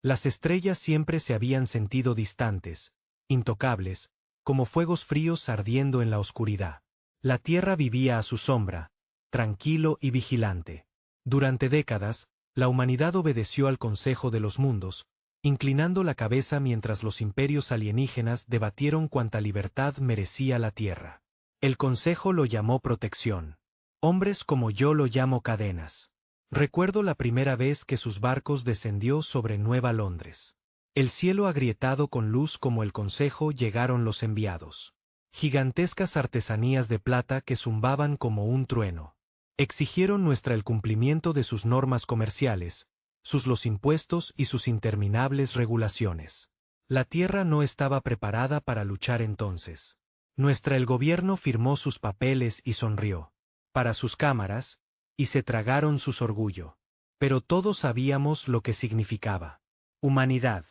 Las estrellas siempre se habían sentido distantes, intocables, como fuegos fríos ardiendo en la oscuridad. La Tierra vivía a su sombra, tranquilo y vigilante. Durante décadas, la humanidad obedeció al Consejo de los Mundos, inclinando la cabeza mientras los imperios alienígenas debatieron cuánta libertad merecía la Tierra. El Consejo lo llamó protección. Hombres como yo lo llamo cadenas. Recuerdo la primera vez que sus barcos descendió sobre Nueva Londres. El cielo agrietado con luz como el Consejo llegaron los enviados. Gigantescas artesanías de plata que zumbaban como un trueno. Exigieron el cumplimiento de sus normas comerciales, los impuestos y sus interminables regulaciones. La Tierra no estaba preparada para luchar entonces. El gobierno firmó sus papeles y sonrió. Para sus cámaras, y se tragaron su orgullo. Pero todos sabíamos lo que significaba. Humanidad.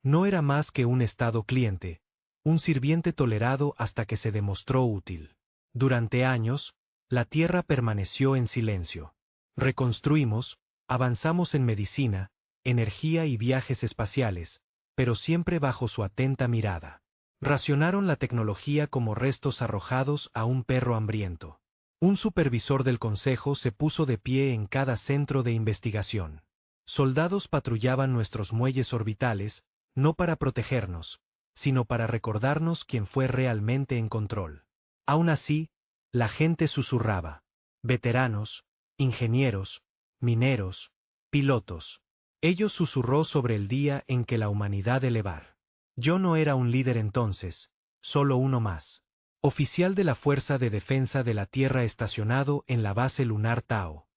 No era más que un estado cliente, un sirviente tolerado hasta que se demostró útil. Durante años, la Tierra permaneció en silencio. Reconstruimos, avanzamos en medicina, energía y viajes espaciales, pero siempre bajo su atenta mirada. Racionaron la tecnología como restos arrojados a un perro hambriento. Un supervisor del Consejo se puso de pie en cada centro de investigación. Soldados patrullaban nuestros muelles orbitales, no para protegernos, sino para recordarnos quién fue realmente en control. Aún así, la gente susurraba. Veteranos, ingenieros, mineros, pilotos. Ellos susurró sobre el día en que la humanidad elevar. Yo no era un líder entonces, solo uno más. Oficial de la Fuerza de Defensa de la Tierra estacionado en la base lunar Tao.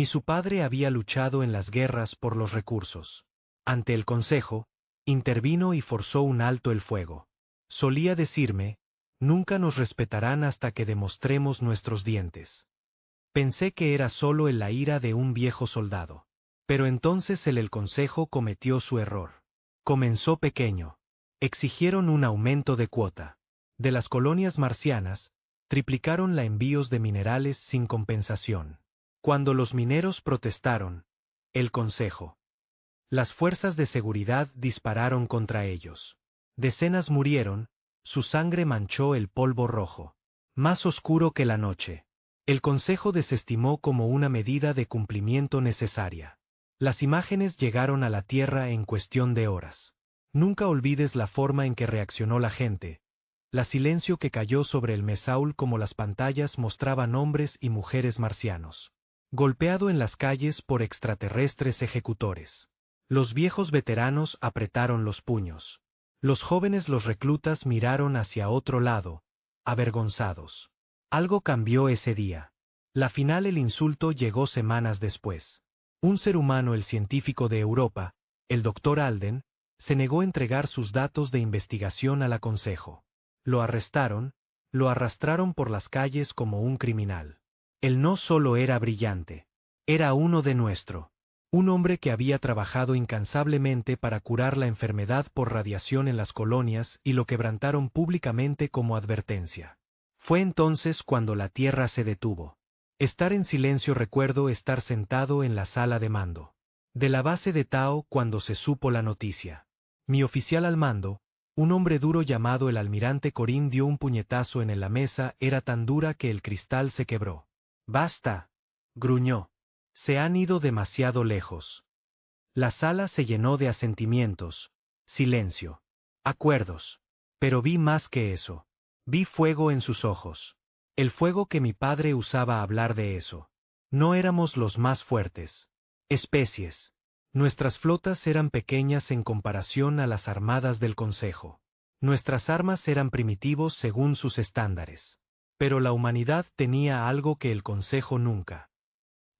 Su padre había luchado en las guerras por los recursos. Ante el Consejo, intervino y forzó un alto el fuego. Solía decirme, nunca nos respetarán hasta que demostremos nuestros dientes. Pensé que era solo la ira de un viejo soldado. Pero entonces el Consejo cometió su error. Comenzó pequeño. Exigieron un aumento de cuota. De las colonias marcianas, triplicaron la envíos de minerales sin compensación. Cuando los mineros protestaron, el Consejo. Las fuerzas de seguridad dispararon contra ellos. Decenas murieron, su sangre manchó el polvo rojo. Más oscuro que la noche. El Consejo desestimó como una medida de cumplimiento necesaria. Las imágenes llegaron a la Tierra en cuestión de horas. Nunca olvides la forma en que reaccionó la gente. La silencio que cayó sobre el Mesaúl como las pantallas mostraban hombres y mujeres marcianos. Golpeado en las calles por extraterrestres ejecutores. Los viejos veteranos apretaron los puños. Los jóvenes los reclutas miraron hacia otro lado, avergonzados. Algo cambió ese día. La final el insulto llegó semanas después. Un ser humano, el científico de Europa, el Dr. Alden, se negó a entregar sus datos de investigación al Consejo. Lo arrestaron, lo arrastraron por las calles como un criminal. Él no solo era brillante, era uno de nuestro. Un hombre que había trabajado incansablemente para curar la enfermedad por radiación en las colonias y lo quebrantaron públicamente como advertencia. Fue entonces cuando la Tierra se detuvo. Estar en silencio. Recuerdo estar sentado en la sala de mando de la base de Tao cuando se supo la noticia. Mi oficial al mando, un hombre duro llamado el almirante Corín, dio un puñetazo en la mesa. Era tan dura que el cristal se quebró. «Basta», gruñó. «Se han ido demasiado lejos». La sala se llenó de asentimientos, silencio, acuerdos. Pero vi más que eso. Vi fuego en sus ojos. El fuego que mi padre usaba hablar de eso. No éramos los más fuertes. Especies. Nuestras flotas eran pequeñas en comparación a las armadas del Consejo. Nuestras armas eran primitivos según sus estándares. Pero la humanidad tenía algo que el Consejo nunca.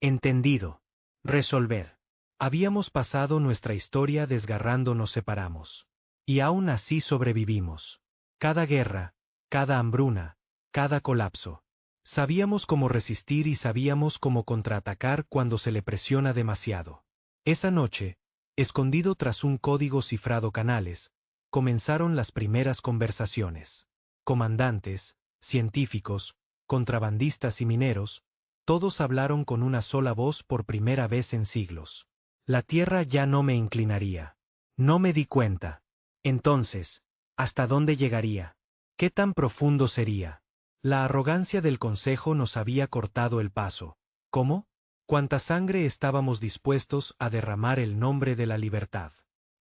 Entendido. Resolver. Habíamos pasado nuestra historia desgarrando, nos separamos. Y aún así sobrevivimos. Cada guerra, cada hambruna, cada colapso. Sabíamos cómo resistir y sabíamos cómo contraatacar cuando se le presiona demasiado. Esa noche, escondido tras un código cifrado canales, comenzaron las primeras conversaciones. Comandantes, científicos, contrabandistas y mineros, todos hablaron con una sola voz por primera vez en siglos. La Tierra ya no me inclinaría. No me di cuenta. Entonces, ¿hasta dónde llegaría? ¿Qué tan profundo sería? La arrogancia del consejo nos había cortado el paso. ¿Cómo? ¿Cuánta sangre estábamos dispuestos a derramar el nombre de la libertad?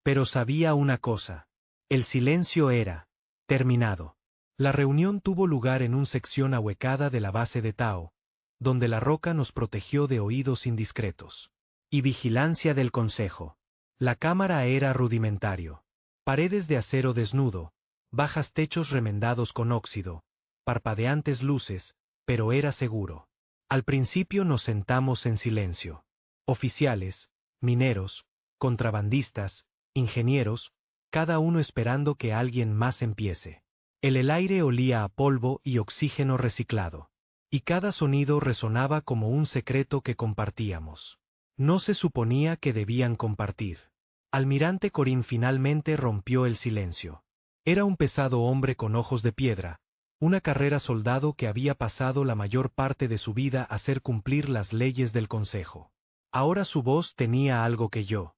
Pero sabía una cosa. El silencio era terminado. La reunión tuvo lugar en una sección ahuecada de la base de Tao, donde la roca nos protegió de oídos indiscretos. Y vigilancia del consejo. La cámara era rudimentario. Paredes de acero desnudo, bajas techos remendados con óxido, parpadeantes luces, pero era seguro. Al principio nos sentamos en silencio. Oficiales, mineros, contrabandistas, ingenieros, cada uno esperando que alguien más empiece. El aire olía a polvo y oxígeno reciclado. Y cada sonido resonaba como un secreto que compartíamos. No se suponía que debían compartir. Almirante Corín finalmente rompió el silencio. Era un pesado hombre con ojos de piedra, una carrera soldado que había pasado la mayor parte de su vida a hacer cumplir las leyes del Consejo. Ahora su voz tenía algo que yo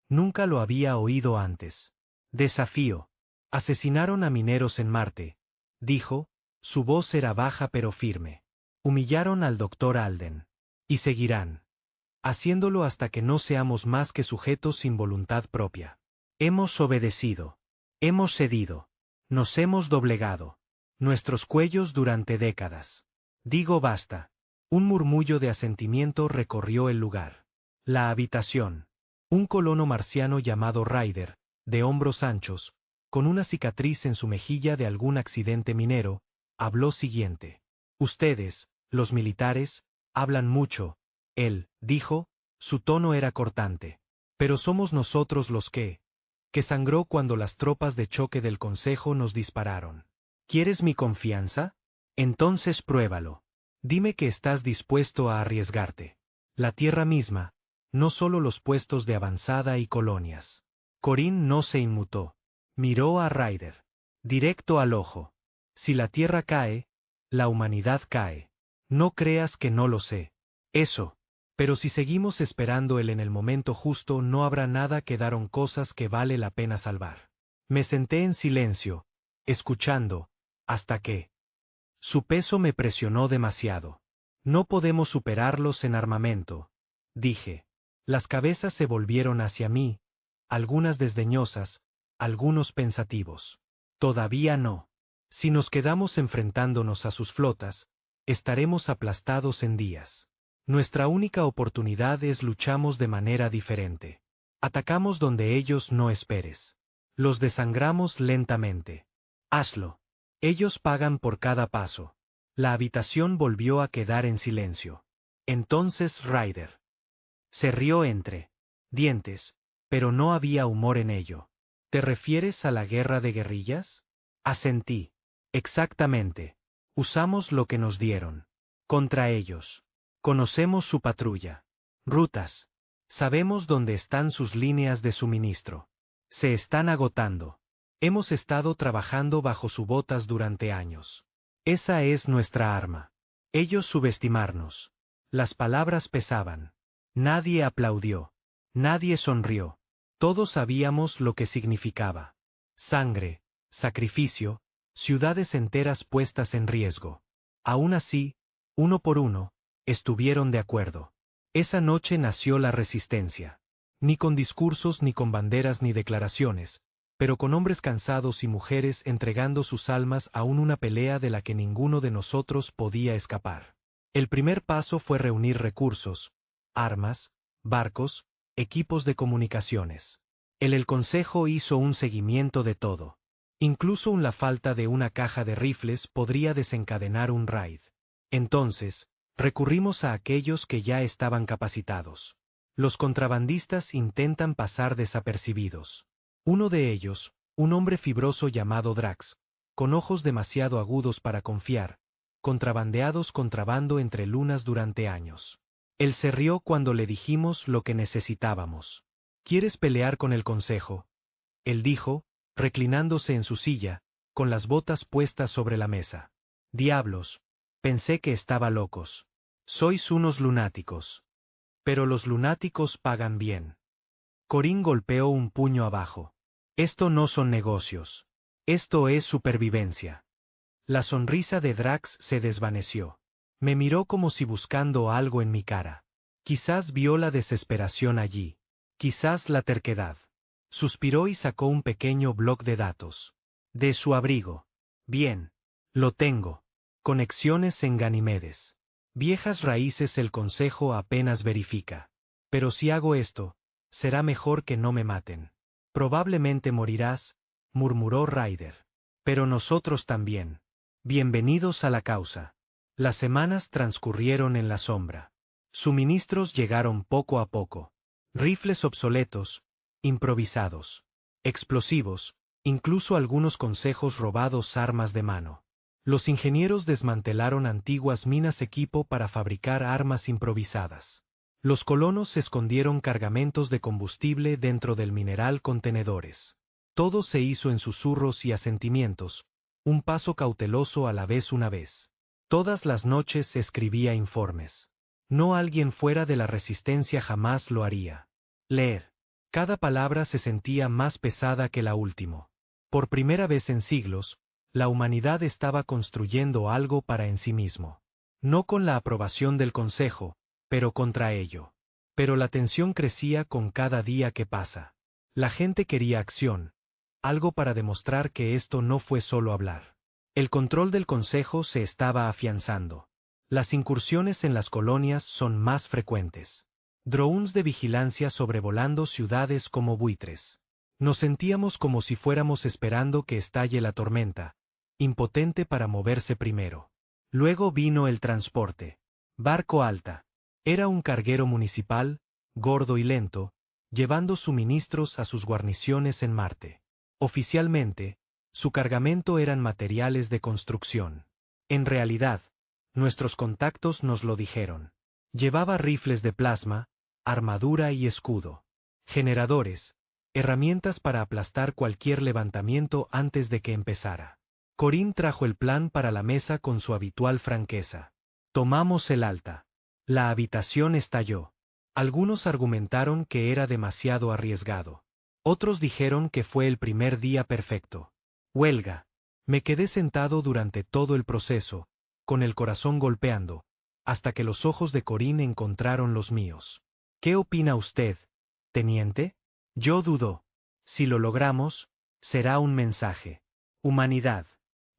nunca lo había oído antes. Desafío. Asesinaron a mineros en Marte, dijo, su voz era baja pero firme. Humillaron al Dr. Alden. Y seguirán haciéndolo hasta que no seamos más que sujetos sin voluntad propia. Hemos obedecido. Hemos cedido. Nos hemos doblegado. Nuestros cuellos durante décadas. Digo basta. Un murmullo de asentimiento recorrió el lugar. La habitación. Un colono marciano llamado Ryder, de hombros anchos, con una cicatriz en su mejilla de algún accidente minero, habló siguiente. Ustedes, los militares, hablan mucho. Él, dijo, su tono era cortante. Pero somos nosotros los que sangró cuando las tropas de choque del Consejo nos dispararon. ¿Quieres mi confianza? Entonces pruébalo. Dime que estás dispuesto a arriesgarte. La tierra misma, no solo los puestos de avanzada y colonias. Corín no se inmutó. Miró a Ryder. Directo al ojo. Si la tierra cae, la humanidad cae. No creas que no lo sé. Eso. Pero si seguimos esperando en el momento justo no habrá nada, quedaron cosas que vale la pena salvar. Me senté en silencio, escuchando, hasta que su peso me presionó demasiado. No podemos superarlos en armamento, dije. Las cabezas se volvieron hacia mí, algunas desdeñosas, algunos pensativos. Todavía no. Si nos quedamos enfrentándonos a sus flotas, estaremos aplastados en días. Nuestra única oportunidad es luchamos de manera diferente. Atacamos donde ellos no esperes. Los desangramos lentamente. Hazlo. Ellos pagan por cada paso. La habitación volvió a quedar en silencio. Entonces Ryder se rió entre dientes, pero no había humor en ello. ¿Te refieres a la guerra de guerrillas? Asentí. Exactamente. Usamos lo que nos dieron. Contra ellos. Conocemos su patrulla. Rutas. Sabemos dónde están sus líneas de suministro. Se están agotando. Hemos estado trabajando bajo sus botas durante años. Esa es nuestra arma. Ellos subestimarnos. Las palabras pesaban. Nadie aplaudió. Nadie sonrió. Todos sabíamos lo que significaba. Sangre, sacrificio, ciudades enteras puestas en riesgo. Aún así, uno por uno, estuvieron de acuerdo. Esa noche nació la resistencia. Ni con discursos ni con banderas ni declaraciones, pero con hombres cansados y mujeres entregando sus almas a una pelea de la que ninguno de nosotros podía escapar. El primer paso fue reunir recursos, armas, barcos, equipos de comunicaciones. El Consejo hizo un seguimiento de todo. Incluso la falta de una caja de rifles podría desencadenar un raid. Entonces, recurrimos a aquellos que ya estaban capacitados. Los contrabandistas intentan pasar desapercibidos. Uno de ellos, un hombre fibroso llamado Drax, con ojos demasiado agudos para confiar, contrabandeados contrabando entre lunas durante años. Él se rió cuando le dijimos lo que necesitábamos. ¿Quieres pelear con el Consejo? Él dijo, reclinándose en su silla, con las botas puestas sobre la mesa. Diablos, pensé que estaba locos. Sois unos lunáticos. Pero los lunáticos pagan bien. Corín golpeó un puño abajo. Esto no son negocios. Esto es supervivencia. La sonrisa de Drax se desvaneció. Me miró como si buscando algo en mi cara. Quizás vio la desesperación allí. Quizás la terquedad. Suspiró y sacó un pequeño bloc de datos. De su abrigo. Bien. Lo tengo. Conexiones en Ganimedes. Viejas raíces el consejo apenas verifica. Pero si hago esto, será mejor que no me maten. Probablemente morirás, murmuró Ryder. Pero nosotros también. Bienvenidos a la causa. Las semanas transcurrieron en la sombra. Suministros llegaron poco a poco. Rifles obsoletos, improvisados, explosivos, incluso algunos consejos robados armas de mano. Los ingenieros desmantelaron antiguas minas equipo para fabricar armas improvisadas. Los colonos escondieron cargamentos de combustible dentro del mineral contenedores. Todo se hizo en susurros y asentimientos, un paso cauteloso a la vez una vez. Todas las noches escribía informes. No alguien fuera de la resistencia jamás lo haría. Leer. Cada palabra se sentía más pesada que la última. Por primera vez en siglos, la humanidad estaba construyendo algo para en sí mismo. No con la aprobación del Consejo, pero contra ello. Pero la tensión crecía con cada día que pasa. La gente quería acción. Algo para demostrar que esto no fue solo hablar. El control del Consejo se estaba afianzando. Las incursiones en las colonias son más frecuentes. Drones de vigilancia sobrevolando ciudades como buitres. Nos sentíamos como si fuéramos esperando que estalle la tormenta, impotente para moverse primero. Luego vino el transporte. Barco Alta. Era un carguero municipal, gordo y lento, llevando suministros a sus guarniciones en Marte. Oficialmente, su cargamento eran materiales de construcción. En realidad, nuestros contactos nos lo dijeron. Llevaba rifles de plasma, armadura y escudo. Generadores, herramientas para aplastar cualquier levantamiento antes de que empezara. Corín trajo el plan para la mesa con su habitual franqueza. Tomamos el Alta. La habitación estalló. Algunos argumentaron que era demasiado arriesgado. Otros dijeron que fue el primer día perfecto. Huelga. Me quedé sentado durante todo el proceso, con el corazón golpeando, hasta que los ojos de Corín encontraron los míos. ¿Qué opina usted, teniente? Yo dudo. Si lo logramos, será un mensaje. Humanidad.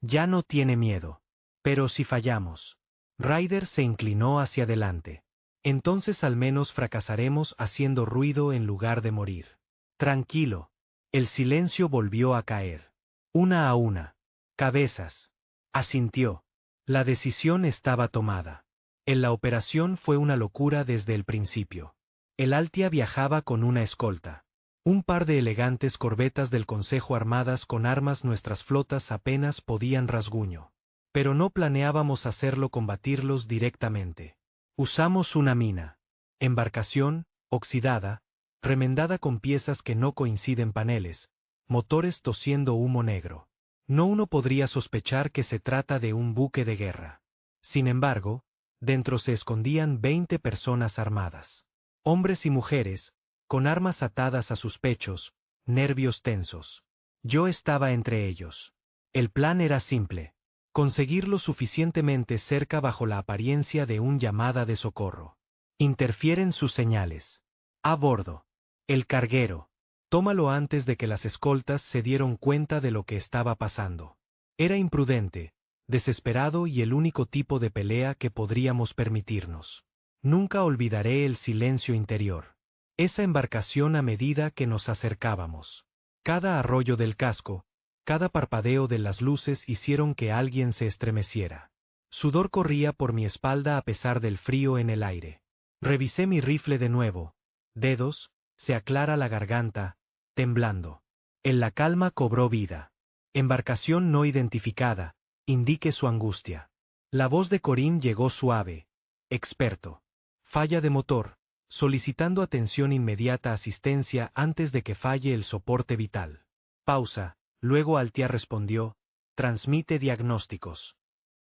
Ya no tiene miedo. Pero si fallamos. Ryder se inclinó hacia adelante. Entonces al menos fracasaremos haciendo ruido en lugar de morir. Tranquilo. El silencio volvió a caer. Una a una. Cabezas. Asintió. La decisión estaba tomada. En la operación fue una locura desde el principio. El Altia viajaba con una escolta. Un par de elegantes corbetas del Consejo armadas con armas nuestras flotas apenas podían rasguño. Pero no planeábamos hacerlo combatirlos directamente. Usamos una mina. Embarcación, oxidada, remendada con piezas que no coinciden paneles, motores tosiendo humo negro. No uno podría sospechar que se trata de un buque de guerra. Sin embargo, dentro se escondían 20 personas armadas. Hombres y mujeres, con armas atadas a sus pechos, nervios tensos. Yo estaba entre ellos. El plan era simple. Conseguir lo suficientemente cerca bajo la apariencia de un llamada de socorro. Interfieren sus señales. A bordo. El carguero. Tómalo antes de que las escoltas se dieron cuenta de lo que estaba pasando. Era imprudente, desesperado y el único tipo de pelea que podríamos permitirnos. Nunca olvidaré el silencio interior. Esa embarcación a medida que nos acercábamos. Cada arroyo del casco, cada parpadeo de las luces hicieron que alguien se estremeciera. Sudor corría por mi espalda a pesar del frío en el aire. Revisé mi rifle de nuevo. Dedos, se aclara la garganta, temblando. En la calma cobró vida. Embarcación no identificada, indique su angustia. La voz de Corín llegó suave. Experto. Falla de motor, solicitando atención inmediata asistencia antes de que falle el soporte vital. Pausa. Luego Altia respondió, transmite diagnósticos.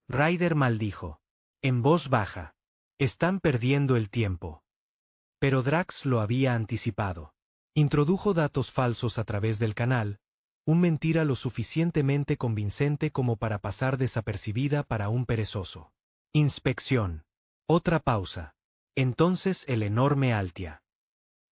Ryder maldijo. En voz baja. Están perdiendo el tiempo. Pero Drax lo había anticipado. Introdujo datos falsos a través del canal, un mentira lo suficientemente convincente como para pasar desapercibida para un perezoso. Inspección. Otra pausa. Entonces el enorme Altia.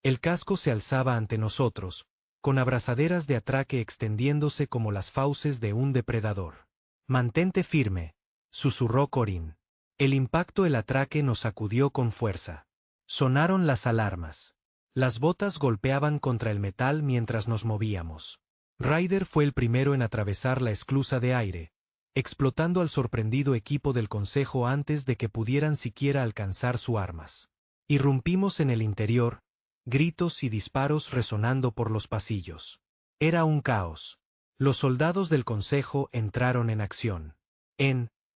El casco se alzaba ante nosotros, con abrazaderas de atraque extendiéndose como las fauces de un depredador. Mantente firme, susurró Corín. El impacto del atraque nos sacudió con fuerza. Sonaron las alarmas. Las botas golpeaban contra el metal mientras nos movíamos. Ryder fue el primero en atravesar la esclusa de aire, explotando al sorprendido equipo del Consejo antes de que pudieran siquiera alcanzar sus armas. Irrumpimos en el interior, gritos y disparos resonando por los pasillos. Era un caos. Los soldados del Consejo entraron en acción.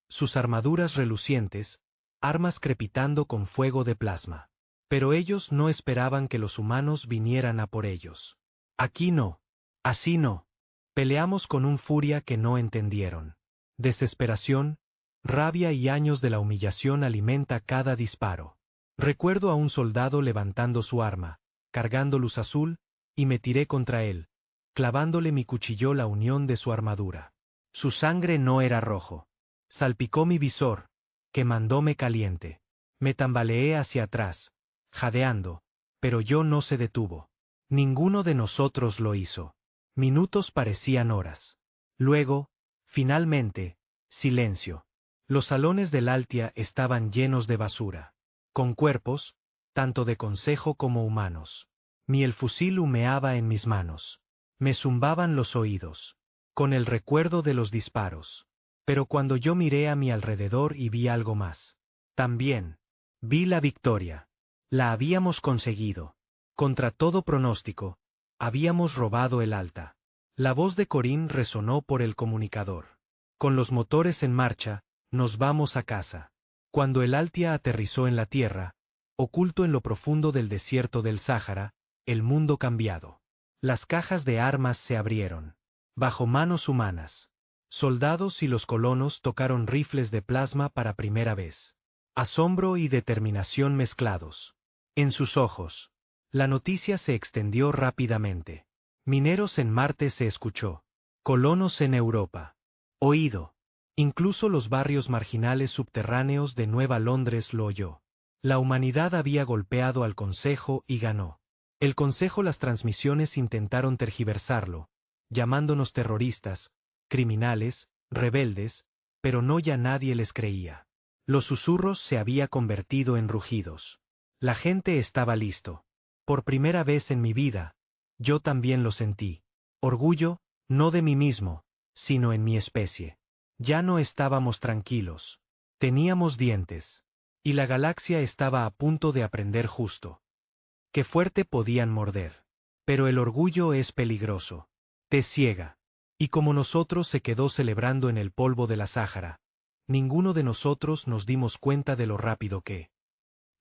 Sus armaduras relucientes, armas crepitando con fuego de plasma. Pero ellos no esperaban que los humanos vinieran a por ellos. Aquí no. Así no. Peleamos con un furia que no entendieron. Desesperación, rabia y años de la humillación alimenta cada disparo. Recuerdo a un soldado levantando su arma, cargando luz azul, y me tiré contra él, clavándole mi cuchillo la unión de su armadura. Su sangre no era rojo. Salpicó mi visor, quemándome caliente. Me tambaleé hacia atrás, jadeando, pero yo no se detuvo. Ninguno de nosotros lo hizo. Minutos parecían horas. Luego, finalmente, silencio. Los salones del Altia estaban llenos de basura, con cuerpos, tanto de consejo como humanos. El fusil humeaba en mis manos. Me zumbaban los oídos, con el recuerdo de los disparos. Pero cuando yo miré a mi alrededor y vi algo más. También. Vi la victoria. La habíamos conseguido. Contra todo pronóstico, habíamos robado el Alta. La voz de Corín resonó por el comunicador. Con los motores en marcha, nos vamos a casa. Cuando el Altia aterrizó en la tierra, oculto en lo profundo del desierto del Sáhara, el mundo cambiado. Las cajas de armas se abrieron. Bajo manos humanas. Soldados y los colonos tocaron rifles de plasma para primera vez. Asombro y determinación mezclados. En sus ojos. La noticia se extendió rápidamente. Mineros en Marte se escuchó. Colonos en Europa. Oído. Incluso los barrios marginales subterráneos de Nueva Londres lo oyó. La humanidad había golpeado al Consejo y ganó. El Consejo las transmisiones intentaron tergiversarlo, llamándonos terroristas, criminales, rebeldes, pero no ya nadie les creía. Los susurros se había convertido en rugidos. La gente estaba listo. Por primera vez en mi vida, yo también lo sentí. Orgullo, no de mí mismo, sino en mi especie. Ya no estábamos tranquilos. Teníamos dientes. Y la galaxia estaba a punto de aprender justo. Qué fuerte podían morder. Pero el orgullo es peligroso. Te ciega. Y como nosotros se quedó celebrando en el polvo de la Sáhara, ninguno de nosotros nos dimos cuenta de lo rápido que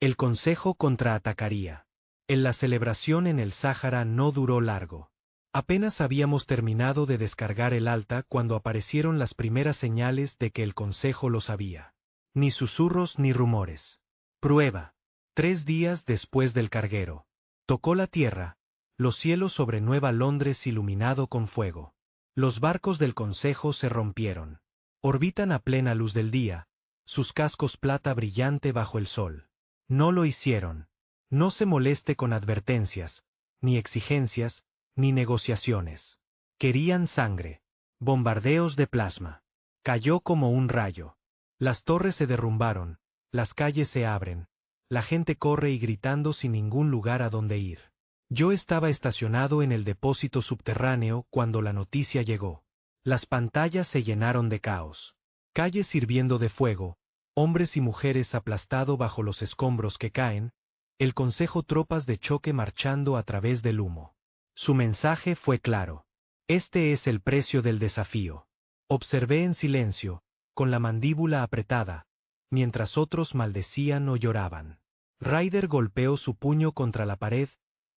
el Consejo contraatacaría. La celebración en el Sáhara no duró largo. Apenas habíamos terminado de descargar el Alta cuando aparecieron las primeras señales de que el Consejo lo sabía. Ni susurros ni rumores. Prueba. 3 días después del carguero. Tocó la tierra, los cielos sobre Nueva Londres iluminado con fuego. Los barcos del Consejo se rompieron. Orbitan a plena luz del día, sus cascos plata brillante bajo el sol. No lo hicieron. No se moleste con advertencias, ni exigencias, ni negociaciones. Querían sangre. Bombardeos de plasma. Cayó como un rayo. Las torres se derrumbaron, las calles se abren, la gente corre y gritando sin ningún lugar a donde ir. Yo estaba estacionado en el depósito subterráneo cuando la noticia llegó. Las pantallas se llenaron de caos. Calles hirviendo de fuego, hombres y mujeres aplastados bajo los escombros que caen, el Consejo tropas de choque marchando a través del humo. Su mensaje fue claro. Este es el precio del desafío. Observé en silencio, con la mandíbula apretada, mientras otros maldecían o lloraban. Ryder golpeó su puño contra la pared,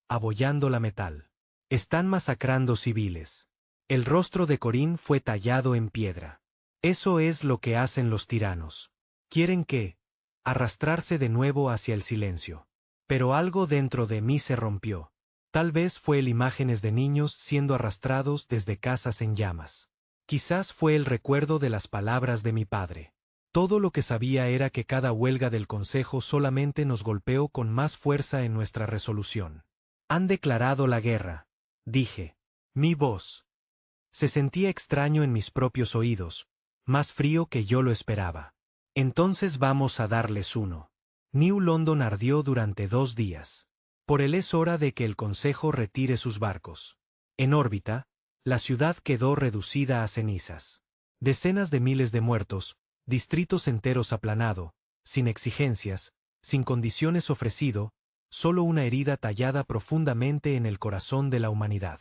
abollando la metal. Están masacrando civiles. El rostro de Corín fue tallado en piedra. Eso es lo que hacen los tiranos. Quieren arrastrarse de nuevo hacia el silencio. Pero algo dentro de mí se rompió. Tal vez fue el imágenes de niños siendo arrastrados desde casas en llamas. Quizás fue el recuerdo de las palabras de mi padre. Todo lo que sabía era que cada huelga del Consejo solamente nos golpeó con más fuerza en nuestra resolución. Han declarado la guerra, dije. Mi voz se sentía extraño en mis propios oídos, más frío que yo lo esperaba. Entonces vamos a darles uno. New London ardió durante 2 días. Por él es hora de que el Consejo retire sus barcos. En órbita, la ciudad quedó reducida a cenizas. Decenas de miles de muertos, distritos enteros aplanado, sin exigencias, sin condiciones ofrecido, solo una herida tallada profundamente en el corazón de la humanidad.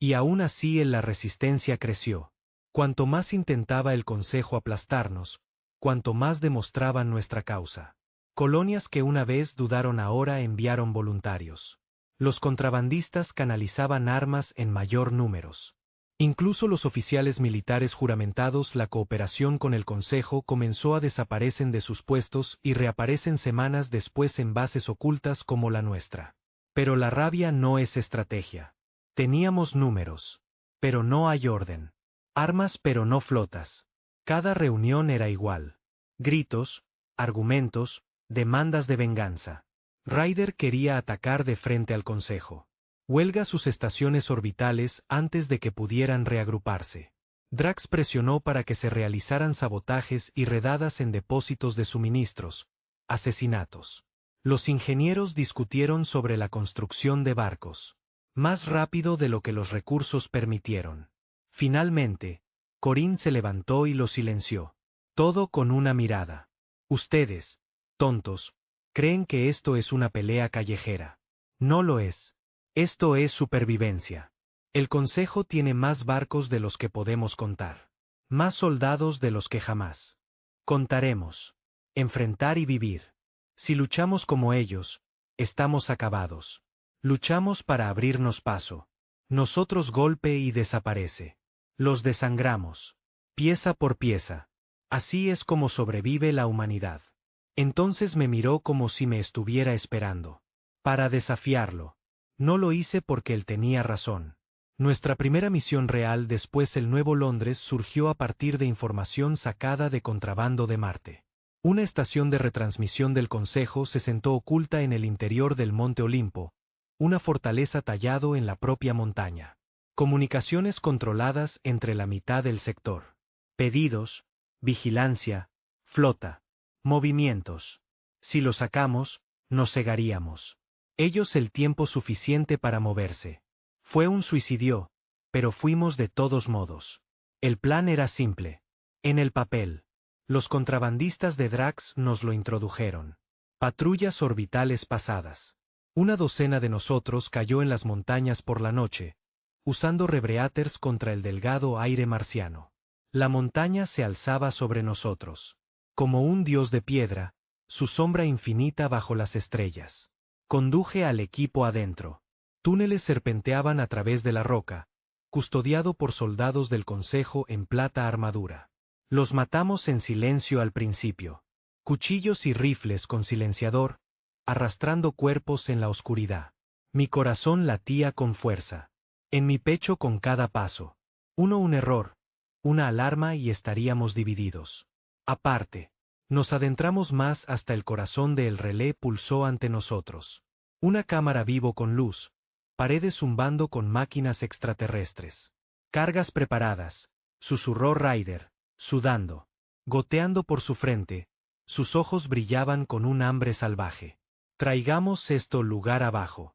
Y aún así la resistencia creció. Cuanto más intentaba el Consejo aplastarnos, cuanto más demostraban nuestra causa. Colonias que una vez dudaron ahora enviaron voluntarios. Los contrabandistas canalizaban armas en mayor números. Incluso los oficiales militares juramentados la cooperación con el Consejo comenzó a desaparecer de sus puestos y reaparecen semanas después en bases ocultas como la nuestra. Pero la rabia no es estrategia. Teníamos números. Pero no hay orden. Armas pero no flotas. Cada reunión era igual. Gritos, argumentos, demandas de venganza. Ryder quería atacar de frente al Consejo. Huelga sus estaciones orbitales antes de que pudieran reagruparse. Drax presionó para que se realizaran sabotajes y redadas en depósitos de suministros, asesinatos. Los ingenieros discutieron sobre la construcción de barcos. Más rápido de lo que los recursos permitieron. Finalmente, Corinne se levantó y lo silenció. Todo con una mirada. Ustedes, tontos, creen que esto es una pelea callejera. No lo es. Esto es supervivencia. El Consejo tiene más barcos de los que podemos contar. Más soldados de los que jamás contaremos. Enfrentar y vivir. Si luchamos como ellos, estamos acabados. Luchamos para abrirnos paso. Nosotros golpe y desaparece. Los desangramos. Pieza por pieza. Así es como sobrevive la humanidad. Entonces me miró como si me estuviera esperando. Para desafiarlo. No lo hice porque él tenía razón. Nuestra primera misión real después el Nuevo Londres surgió a partir de información sacada de contrabando de Marte. Una estación de retransmisión del Consejo se sentó oculta en el interior del Monte Olimpo, una fortaleza tallado en la propia montaña. Comunicaciones controladas entre la mitad del sector. Pedidos, vigilancia, flota, movimientos. Si lo sacamos, nos cegaríamos. Ellos el tiempo suficiente para moverse. Fue un suicidio, pero fuimos de todos modos. El plan era simple. En el papel. Los contrabandistas de Drax nos lo introdujeron. Patrullas orbitales pasadas. Una docena de nosotros cayó en las montañas por la noche, usando rebreaters contra el delgado aire marciano. La montaña se alzaba sobre nosotros. Como un dios de piedra, su sombra infinita bajo las estrellas. Conduje al equipo adentro. Túneles serpenteaban a través de la roca, custodiado por soldados del Consejo en plata armadura. Los matamos en silencio al principio. Cuchillos y rifles con silenciador, arrastrando cuerpos en la oscuridad. Mi corazón latía con fuerza. En mi pecho con cada paso. Un error, una alarma y estaríamos divididos. Aparte, nos adentramos más hasta el corazón del relé pulsó ante nosotros. Una cámara vivo con luz, paredes zumbando con máquinas extraterrestres. Cargas preparadas, susurró Ryder, sudando, goteando por su frente, sus ojos brillaban con un hambre salvaje. Traigamos esto lugar abajo.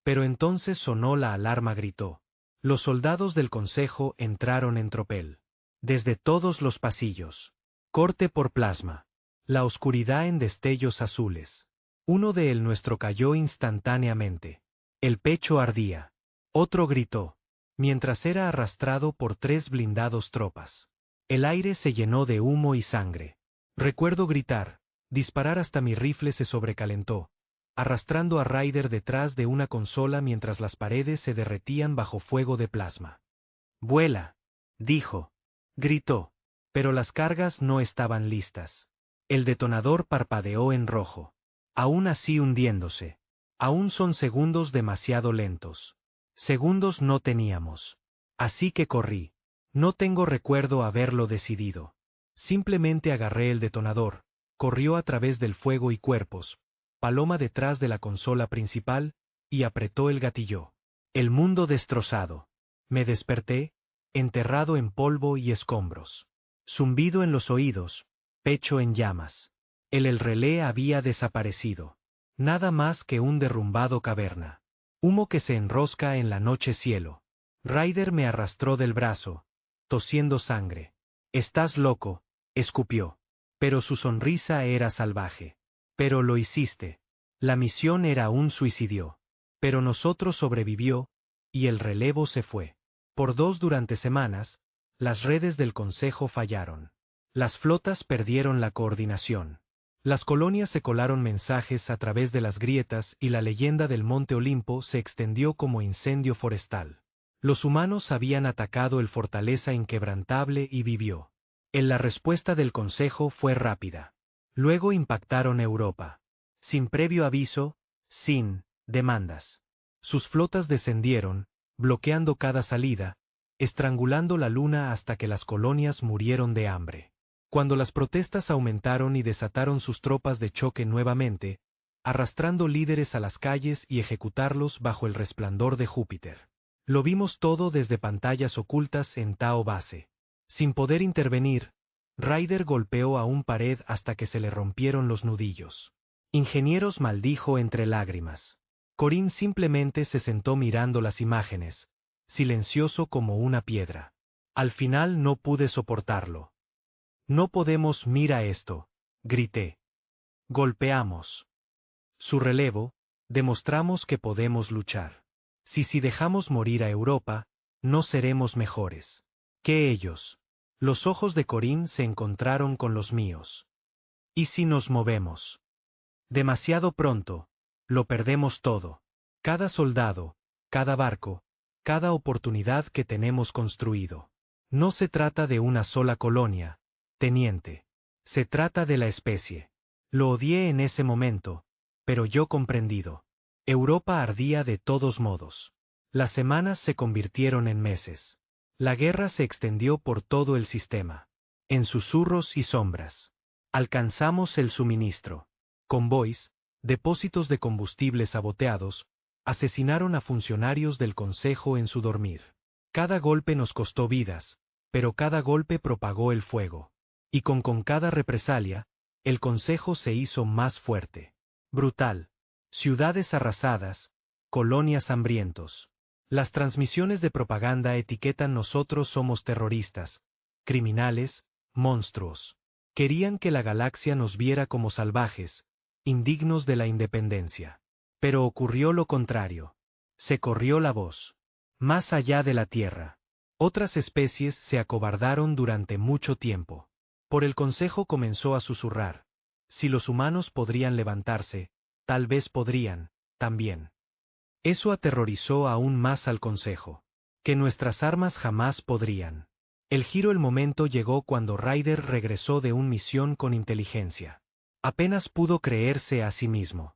Pero entonces sonó la alarma, gritó. Los soldados del Consejo entraron en tropel. Desde todos los pasillos. Corte por plasma. La oscuridad en destellos azules. Uno de el nuestro cayó instantáneamente. El pecho ardía. Otro gritó, mientras era arrastrado por 3 blindados tropas. El aire se llenó de humo y sangre. Recuerdo gritar, disparar hasta mi rifle se sobrecalentó, arrastrando a Ryder detrás de una consola mientras las paredes se derretían bajo fuego de plasma. «Vuela», dijo. Gritó. Pero las cargas no estaban listas. El detonador parpadeó en rojo. Aún así hundiéndose. Aún son segundos demasiado lentos. Segundos no teníamos. Así que corrí. No tengo recuerdo haberlo decidido. Simplemente agarré el detonador, corrió a través del fuego y cuerpos, Paloma detrás de la consola principal, y apretó el gatillo. El mundo destrozado. Me desperté, enterrado en polvo y escombros. Zumbido en los oídos, pecho en llamas. El relé había desaparecido. Nada más que un derrumbado caverna. Humo que se enrosca en la noche cielo. Ryder me arrastró del brazo, tosiendo sangre. «Estás loco», escupió. Pero su sonrisa era salvaje. «Pero lo hiciste. La misión era un suicidio. Pero nosotros sobrevivió, y el relevo se fue. Por 2 durante semanas, las redes del Consejo fallaron. Las flotas perdieron la coordinación. Las colonias se colaron mensajes a través de las grietas y la leyenda del Monte Olimpo se extendió como incendio forestal. Los humanos habían atacado el fortaleza inquebrantable y vivió. La respuesta del Consejo fue rápida. Luego impactaron Europa. Sin previo aviso, sin demandas. Sus flotas descendieron, bloqueando cada salida, estrangulando la luna hasta que las colonias murieron de hambre. Cuando las protestas aumentaron y desataron sus tropas de choque nuevamente, arrastrando líderes a las calles y ejecutarlos bajo el resplandor de Júpiter. Lo vimos todo desde pantallas ocultas en Tao Base. Sin poder intervenir, Ryder golpeó a un pared hasta que se le rompieron los nudillos. Ingenieros, maldijo entre lágrimas. Corín simplemente se sentó mirando las imágenes, silencioso como una piedra. Al final no pude soportarlo. «No podemos, mira esto», grité. «Golpeamos su relevo, demostramos que podemos luchar. Si dejamos morir a Europa, no seremos mejores que ellos». Los ojos de Corín se encontraron con los míos. «¿Y si nos movemos? Demasiado pronto, lo perdemos todo. Cada soldado, cada barco, cada oportunidad que tenemos construido. No se trata de una sola colonia, teniente. Se trata de la especie». Lo odié en ese momento, pero yo comprendido. Europa ardía de todos modos. Las semanas se convirtieron en meses. La guerra se extendió por todo el sistema. En susurros y sombras. Alcanzamos el suministro. Convoys, depósitos de combustible saboteados, asesinaron a funcionarios del Consejo en su dormir. Cada golpe nos costó vidas, pero cada golpe propagó el fuego. Y con cada represalia, el Consejo se hizo más fuerte. Brutal. Ciudades arrasadas, colonias hambrientos. Las transmisiones de propaganda etiquetan nosotros somos terroristas, criminales, monstruos. Querían que la galaxia nos viera como salvajes, indignos de la independencia. Pero ocurrió lo contrario. Se corrió la voz. Más allá de la Tierra. Otras especies se acobardaron durante mucho tiempo. Por el Consejo comenzó a susurrar. Si los humanos podrían levantarse, tal vez podrían, también. Eso aterrorizó aún más al Consejo. Que nuestras armas jamás podrían. El momento llegó cuando Ryder regresó de una misión con inteligencia. Apenas pudo creerse a sí mismo.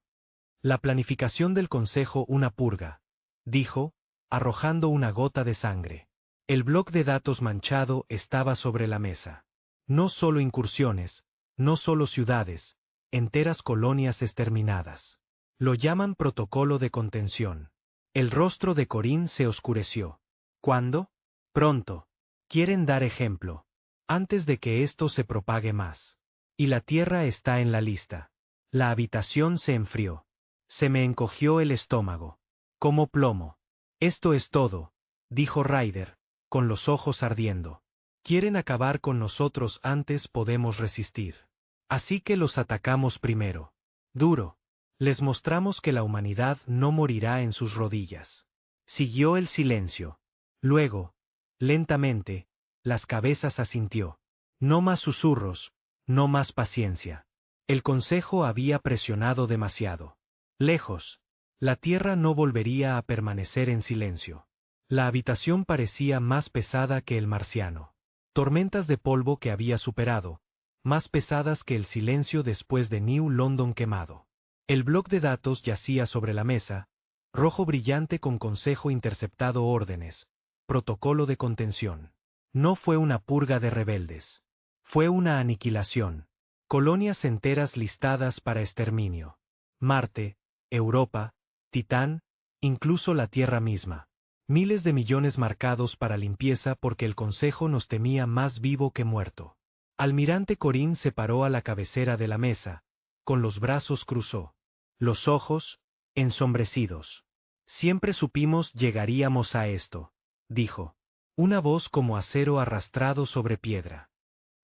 La planificación del Consejo, una purga, dijo, arrojando una gota de sangre. El bloc de datos manchado estaba sobre la mesa. No solo incursiones, no solo ciudades, enteras colonias exterminadas. Lo llaman protocolo de contención. El rostro de Corín se oscureció. ¿Cuándo? Pronto. Quieren dar ejemplo. Antes de que esto se propague más. Y la Tierra está en la lista. La habitación se enfrió. Se me encogió el estómago. Como plomo. «Esto es todo», dijo Ryder, con los ojos ardiendo. «Quieren acabar con nosotros antes podemos resistir. Así que los atacamos primero. Duro. Les mostramos que la humanidad no morirá en sus rodillas». Siguió el silencio. Luego, lentamente, las cabezas asintió. No más susurros, no más paciencia. El Consejo había presionado demasiado. Lejos. La Tierra no volvería a permanecer en silencio. La habitación parecía más pesada que el marciano. Tormentas de polvo que había superado, más pesadas que el silencio después de New London quemado. El bloc de datos yacía sobre la mesa, rojo brillante con consejo interceptado órdenes, protocolo de contención. No fue una purga de rebeldes. Fue una aniquilación. Colonias enteras listadas para exterminio. Marte, Europa, Titán, incluso la Tierra misma. Miles de millones marcados para limpieza porque el Consejo nos temía más vivo que muerto. Almirante Corín se paró a la cabecera de la mesa, con los brazos cruzó. Los ojos, ensombrecidos. Siempre supimos llegaríamos a esto, dijo. Una voz como acero arrastrado sobre piedra.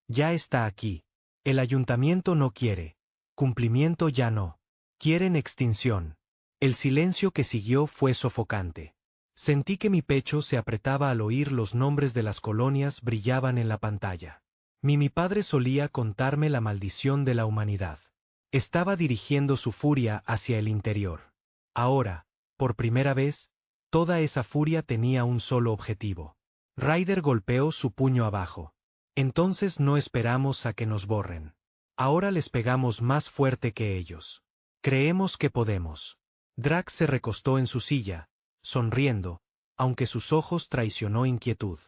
Ya está aquí. El ayuntamiento no quiere. Cumplimiento ya no. Quieren extinción. El silencio que siguió fue sofocante. Sentí que mi pecho se apretaba al oír los nombres de las colonias brillaban en la pantalla. Mi padre solía contarme la maldición de la humanidad. Estaba dirigiendo su furia hacia el interior. Ahora, por primera vez, toda esa furia tenía un solo objetivo. Ryder golpeó su puño abajo. Entonces no esperamos a que nos borren. Ahora les pegamos más fuerte que ellos. Creemos que podemos. Drax se recostó en su silla, sonriendo, aunque sus ojos traicionó inquietud.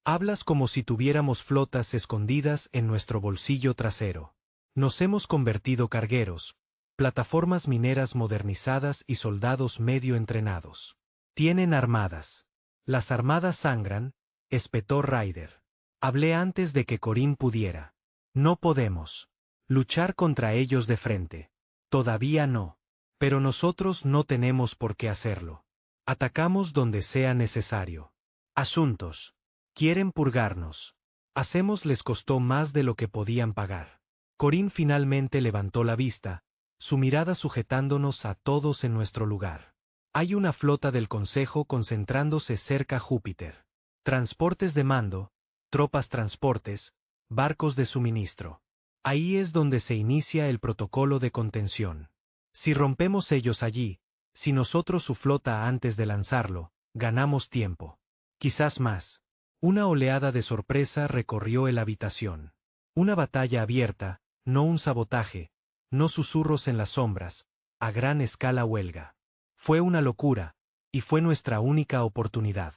Hablas como si tuviéramos flotas escondidas en nuestro bolsillo trasero. Nos hemos convertido cargueros, plataformas mineras modernizadas y soldados medio entrenados. Tienen armadas. Las armadas sangran, espetó Ryder. Hablé antes de que Corín pudiera. No podemos luchar contra ellos de frente. Todavía no. Pero nosotros no tenemos por qué hacerlo. Atacamos donde sea necesario. Asuntos. Quieren purgarnos. Hacemos les costó más de lo que podían pagar. Corín finalmente levantó la vista, su mirada sujetándonos a todos en nuestro lugar. Hay una flota del Consejo concentrándose cerca a Júpiter. Transportes de mando, tropas transportes, barcos de suministro. Ahí es donde se inicia el protocolo de contención. Si rompemos ellos allí, si nosotros su flota antes de lanzarlo, ganamos tiempo. Quizás más. Una oleada de sorpresa recorrió la habitación. Una batalla abierta, no un sabotaje, no susurros en las sombras, a gran escala huelga. Fue una locura, y fue nuestra única oportunidad.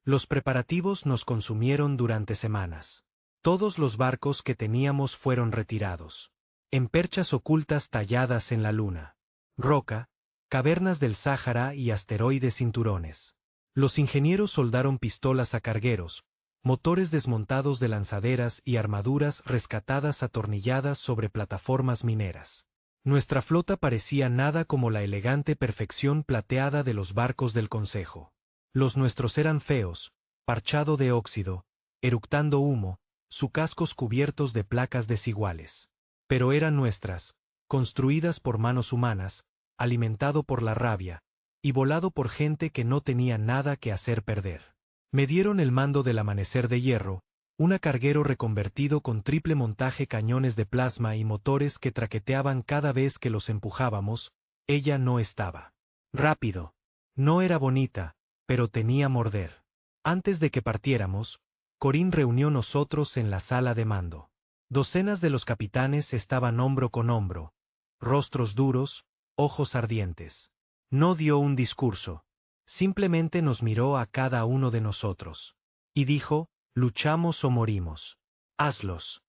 Los preparativos nos consumieron durante semanas. Todos los barcos que teníamos fueron retirados. En perchas ocultas talladas en la luna. Roca, cavernas del Sáhara y asteroides cinturones. Los ingenieros soldaron pistolas a cargueros, motores desmontados de lanzaderas y armaduras rescatadas atornilladas sobre plataformas mineras. Nuestra flota parecía nada como la elegante perfección plateada de los barcos del Consejo. Los nuestros eran feos, parchado de óxido, eructando humo, sus cascos cubiertos de placas desiguales. Pero eran nuestras, construidas por manos humanas, alimentado por la rabia, y volado por gente que no tenía nada que hacer perder. Me dieron el mando del Amanecer de Hierro, un carguero reconvertido con triple montaje, cañones de plasma y motores que traqueteaban cada vez que los empujábamos. Ella no estaba rápido. No era bonita, pero tenía morder. Antes de que partiéramos, Corín reunió nosotros en la sala de mando. Docenas de los capitanes estaban hombro con hombro, rostros duros, ojos ardientes. No dio un discurso. Simplemente nos miró a cada uno de nosotros. Y dijo, luchamos o morimos. Hazlos.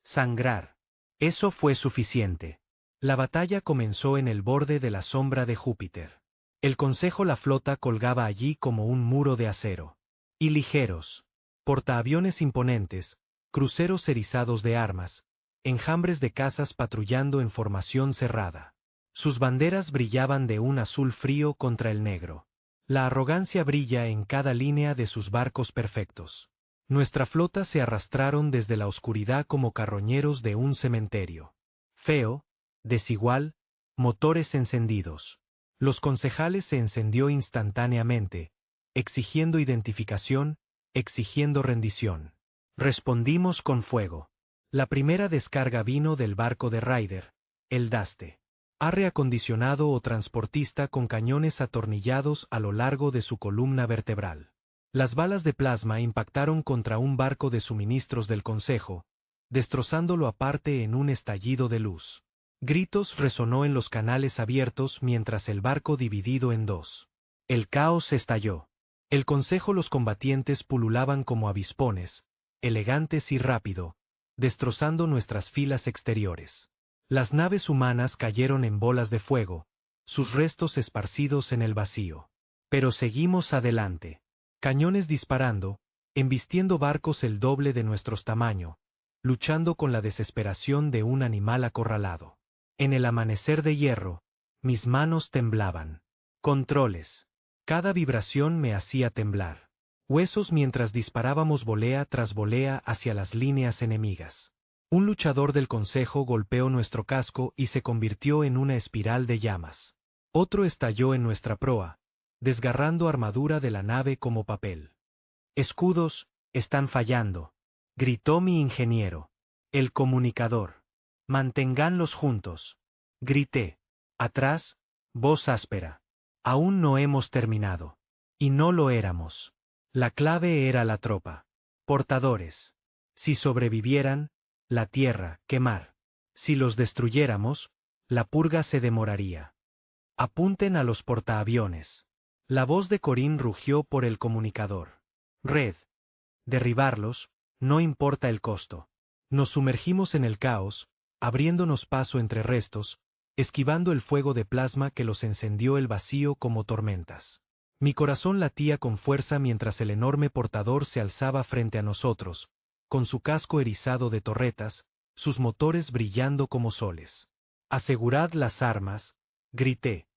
Sangrar. Eso fue suficiente. La batalla comenzó en el borde de la sombra de Júpiter. El Consejo, la flota colgaba allí como un muro de acero. Y ligeros. Portaaviones imponentes, cruceros erizados de armas, enjambres de cazas patrullando en formación cerrada. Sus banderas brillaban de un azul frío contra el negro. La arrogancia brilla en cada línea de sus barcos perfectos. Nuestra flota se arrastraron desde la oscuridad como carroñeros de un cementerio. Feo, desigual, motores encendidos. Los concejales se encendió instantáneamente, exigiendo identificación, exigiendo rendición. Respondimos con fuego. La primera descarga vino del barco de Ryder, el Daste. Arre acondicionado o transportista con cañones atornillados a lo largo de su columna vertebral. Las balas de plasma impactaron contra un barco de suministros del Consejo, destrozándolo aparte en un estallido de luz. Gritos resonó en los canales abiertos mientras el barco dividido en dos. El caos estalló. El consejo los combatientes pululaban como avispones, elegantes y rápido, destrozando nuestras filas exteriores. Las naves humanas cayeron en bolas de fuego, sus restos esparcidos en el vacío. Pero seguimos adelante. Cañones disparando, embistiendo barcos el doble de nuestros tamaño, luchando con la desesperación de un animal acorralado. En el amanecer de hierro, mis manos temblaban. Controles. Cada vibración me hacía temblar. Huesos mientras disparábamos volea tras volea hacia las líneas enemigas. Un luchador del consejo golpeó nuestro casco y se convirtió en una espiral de llamas. Otro estalló en nuestra proa, desgarrando armadura de la nave como papel. Escudos, están fallando, gritó mi ingeniero. El comunicador. Manténganlos juntos. Grité. Atrás, voz áspera. Aún no hemos terminado. Y no lo éramos. La clave era la tropa. Portadores. Si sobrevivieran, la tierra, quemar. Si los destruyéramos, la purga se demoraría. Apunten a los portaaviones. La voz de Corín rugió por el comunicador. Red. Derribarlos, no importa el costo. Nos sumergimos en el caos, abriéndonos paso entre restos, esquivando el fuego de plasma que los encendió el vacío como tormentas. Mi corazón latía con fuerza mientras el enorme portador se alzaba frente a nosotros, con su casco erizado de torretas, sus motores brillando como soles. Asegurad las armas, grité.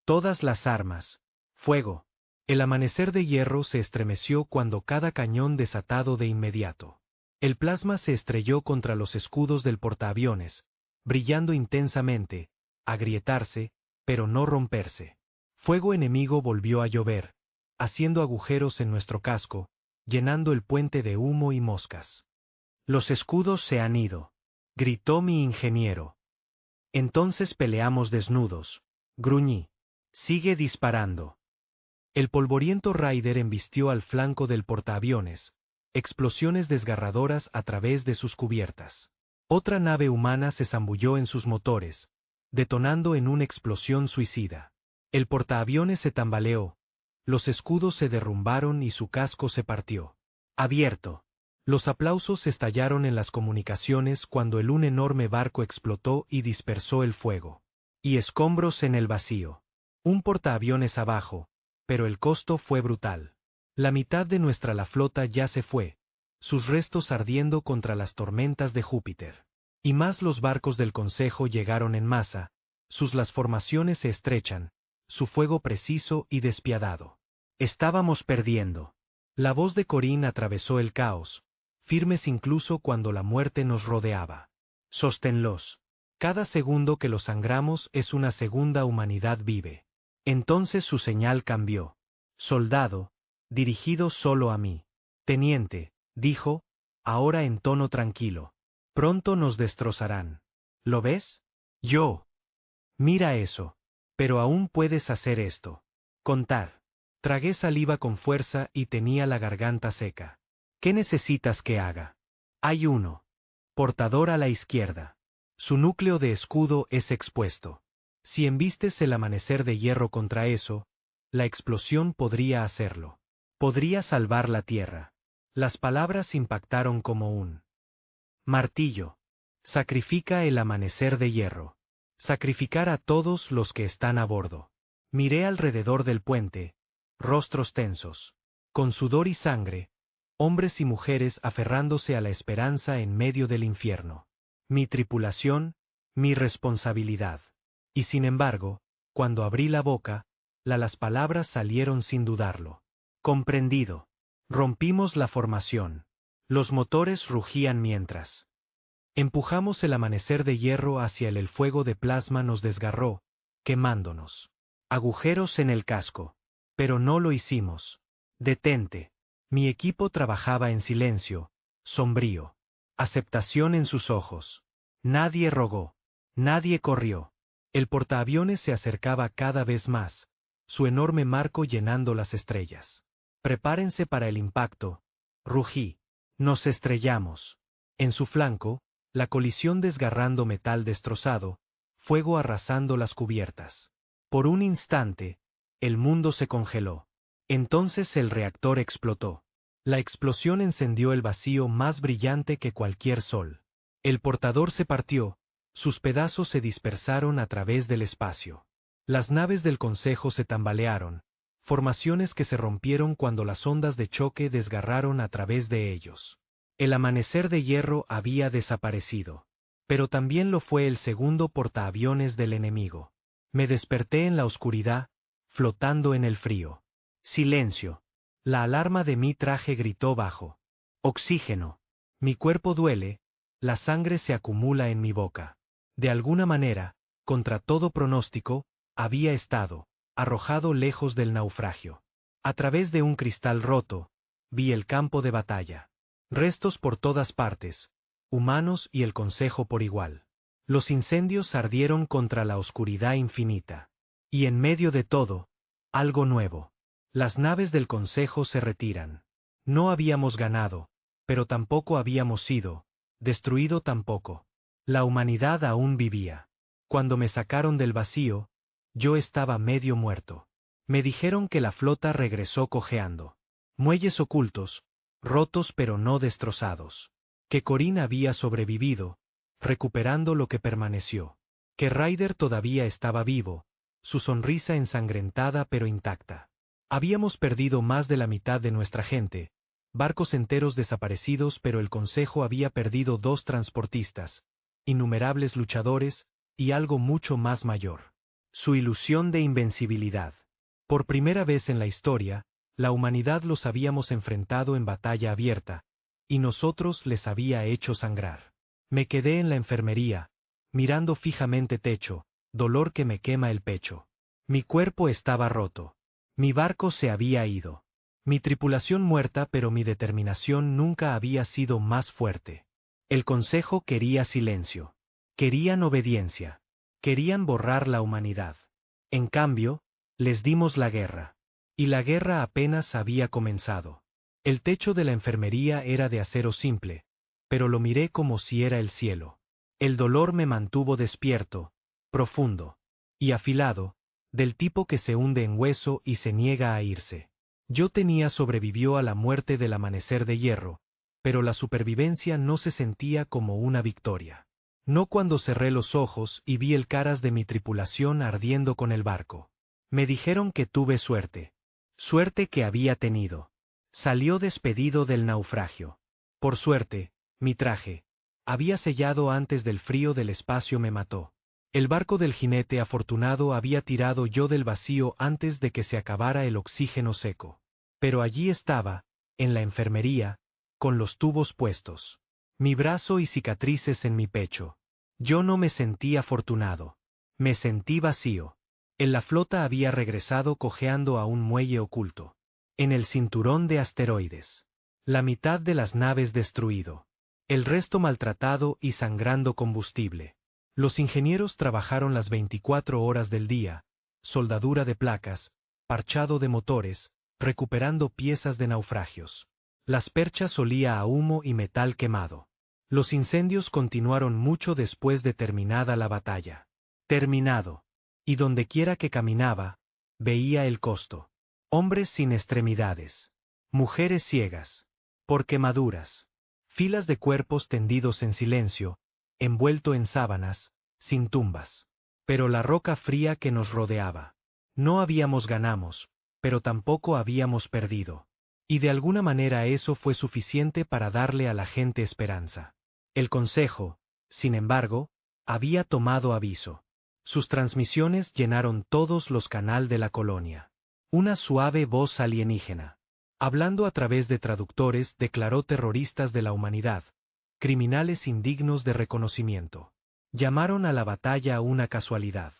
Todas las armas. Fuego. El amanecer de hierro se estremeció cuando cada cañón desatado de inmediato. El plasma se estrelló contra los escudos del portaaviones, brillando intensamente, agrietarse, pero no romperse. Fuego enemigo volvió a llover, haciendo agujeros en nuestro casco, llenando el puente de humo y moscas. Los escudos se han ido, gritó mi ingeniero. Entonces peleamos desnudos, gruñí. Sigue disparando. El polvoriento Raider embistió al flanco del portaaviones, explosiones desgarradoras a través de sus cubiertas. Otra nave humana se zambulló en sus motores, detonando en una explosión suicida. El portaaviones se tambaleó, los escudos se derrumbaron y su casco se partió. Abierto. Los aplausos estallaron en las comunicaciones cuando un enorme barco explotó y dispersó el fuego. Y escombros en el vacío. Un portaaviones abajo, pero el costo fue brutal. La mitad de la flota ya se fue, sus restos ardiendo contra las tormentas de Júpiter. Y más los barcos del Consejo llegaron en masa, las formaciones se estrechan, su fuego preciso y despiadado. Estábamos perdiendo. La voz de Corín atravesó el caos, firmes incluso cuando la muerte nos rodeaba. Sosténlos. Cada segundo que los sangramos es una segunda humanidad vive. Entonces su señal cambió. Soldado, dirigido solo a mí. Teniente, dijo, ahora en tono tranquilo. Pronto nos destrozarán. ¿Lo ves? Yo. Mira eso. Pero aún puedes hacer esto. Contar. Tragué saliva con fuerza y tenía la garganta seca. ¿Qué necesitas que haga? Hay uno. Portador a la izquierda. Su núcleo de escudo es expuesto. Si embistes el amanecer de hierro contra eso, la explosión podría hacerlo. Podría salvar la tierra. Las palabras impactaron como un martillo. Sacrifica el amanecer de hierro. Sacrificar a todos los que están a bordo. Miré alrededor del puente, rostros tensos. Con sudor y sangre, hombres y mujeres aferrándose a la esperanza en medio del infierno. Mi tripulación, mi responsabilidad. Y sin embargo, cuando abrí la boca, las palabras salieron sin dudarlo. Comprendido. Rompimos la formación. Los motores rugían mientras empujamos el amanecer de hierro hacia el fuego de plasma nos desgarró, quemándonos. Agujeros en el casco. Pero no lo hicimos. Detente. Mi equipo trabajaba en silencio, sombrío. Aceptación en sus ojos. Nadie rogó. Nadie corrió. El portaaviones se acercaba cada vez más, su enorme marco llenando las estrellas. Prepárense para el impacto. Rugí. Nos estrellamos. En su flanco, la colisión desgarrando metal destrozado, fuego arrasando las cubiertas. Por un instante, el mundo se congeló. Entonces el reactor explotó. La explosión encendió el vacío más brillante que cualquier sol. El portador se partió, sus pedazos se dispersaron a través del espacio. Las naves del Consejo se tambalearon, formaciones que se rompieron cuando las ondas de choque desgarraron a través de ellos. El amanecer de hierro había desaparecido. Pero también lo fue el segundo portaaviones del enemigo. Me desperté en la oscuridad, flotando en el frío. Silencio. La alarma de mi traje gritó bajo. Oxígeno. Mi cuerpo duele, la sangre se acumula en mi boca. De alguna manera, contra todo pronóstico, había estado, arrojado lejos del naufragio. A través de un cristal roto, vi el campo de batalla. Restos por todas partes, humanos y el Consejo por igual. Los incendios ardieron contra la oscuridad infinita. Y en medio de todo, algo nuevo. Las naves del Consejo se retiran. No habíamos ganado, pero tampoco habíamos sido destruido tampoco. La humanidad aún vivía. Cuando me sacaron del vacío, yo estaba medio muerto. Me dijeron que la flota regresó cojeando. Muelles ocultos, rotos pero no destrozados. Que Corín había sobrevivido, recuperando lo que permaneció. Que Ryder todavía estaba vivo, su sonrisa ensangrentada pero intacta. Habíamos perdido más de la mitad de nuestra gente, barcos enteros desaparecidos, pero el Consejo había perdido 2 transportistas, innumerables luchadores, y algo mucho más mayor. Su ilusión de invencibilidad. Por primera vez en la historia, la humanidad los habíamos enfrentado en batalla abierta, y nosotros les había hecho sangrar. Me quedé en la enfermería, mirando fijamente techo, dolor que me quema el pecho. Mi cuerpo estaba roto. Mi barco se había ido. Mi tripulación muerta, pero mi determinación nunca había sido más fuerte. El Consejo quería silencio. Querían obediencia. Querían borrar la humanidad. En cambio, les dimos la guerra. Y la guerra apenas había comenzado. El techo de la enfermería era de acero simple, pero lo miré como si era el cielo. El dolor me mantuvo despierto, profundo y afilado, del tipo que se hunde en hueso y se niega a irse. Yo sobrevivió a la muerte del amanecer de hierro, pero la supervivencia no se sentía como una victoria. No cuando cerré los ojos y vi el caras de mi tripulación ardiendo con el barco. Me dijeron que tuve suerte. Suerte que había tenido. Salió despedido del naufragio. Por suerte, mi traje, había sellado antes del frío del espacio me mató. El barco del jinete afortunado había tirado yo del vacío antes de que se acabara el oxígeno seco. Pero allí estaba, en la enfermería, con los tubos puestos. Mi brazo y cicatrices en mi pecho. Yo no me sentí afortunado. Me sentí vacío. En la flota había regresado cojeando a un muelle oculto. En el cinturón de asteroides. La mitad de las naves destruido. El resto maltratado y sangrando combustible. Los ingenieros trabajaron las 24 horas del día, soldadura de placas, parchado de motores, recuperando piezas de naufragios. Las perchas olía a humo y metal quemado. Los incendios continuaron mucho después de terminada la batalla. Terminado. Y dondequiera que caminaba, veía el costo. Hombres sin extremidades. Mujeres ciegas. Por quemaduras. Filas de cuerpos tendidos en silencio, envuelto en sábanas, sin tumbas. Pero la roca fría que nos rodeaba. No habíamos ganamos, pero tampoco habíamos perdido. Y de alguna manera eso fue suficiente para darle a la gente esperanza. El Consejo, sin embargo, había tomado aviso. Sus transmisiones llenaron todos los canales de la colonia. Una suave voz alienígena, hablando a través de traductores, declaró terroristas de la humanidad, criminales indignos de reconocimiento. Llamaron a la batalla una casualidad.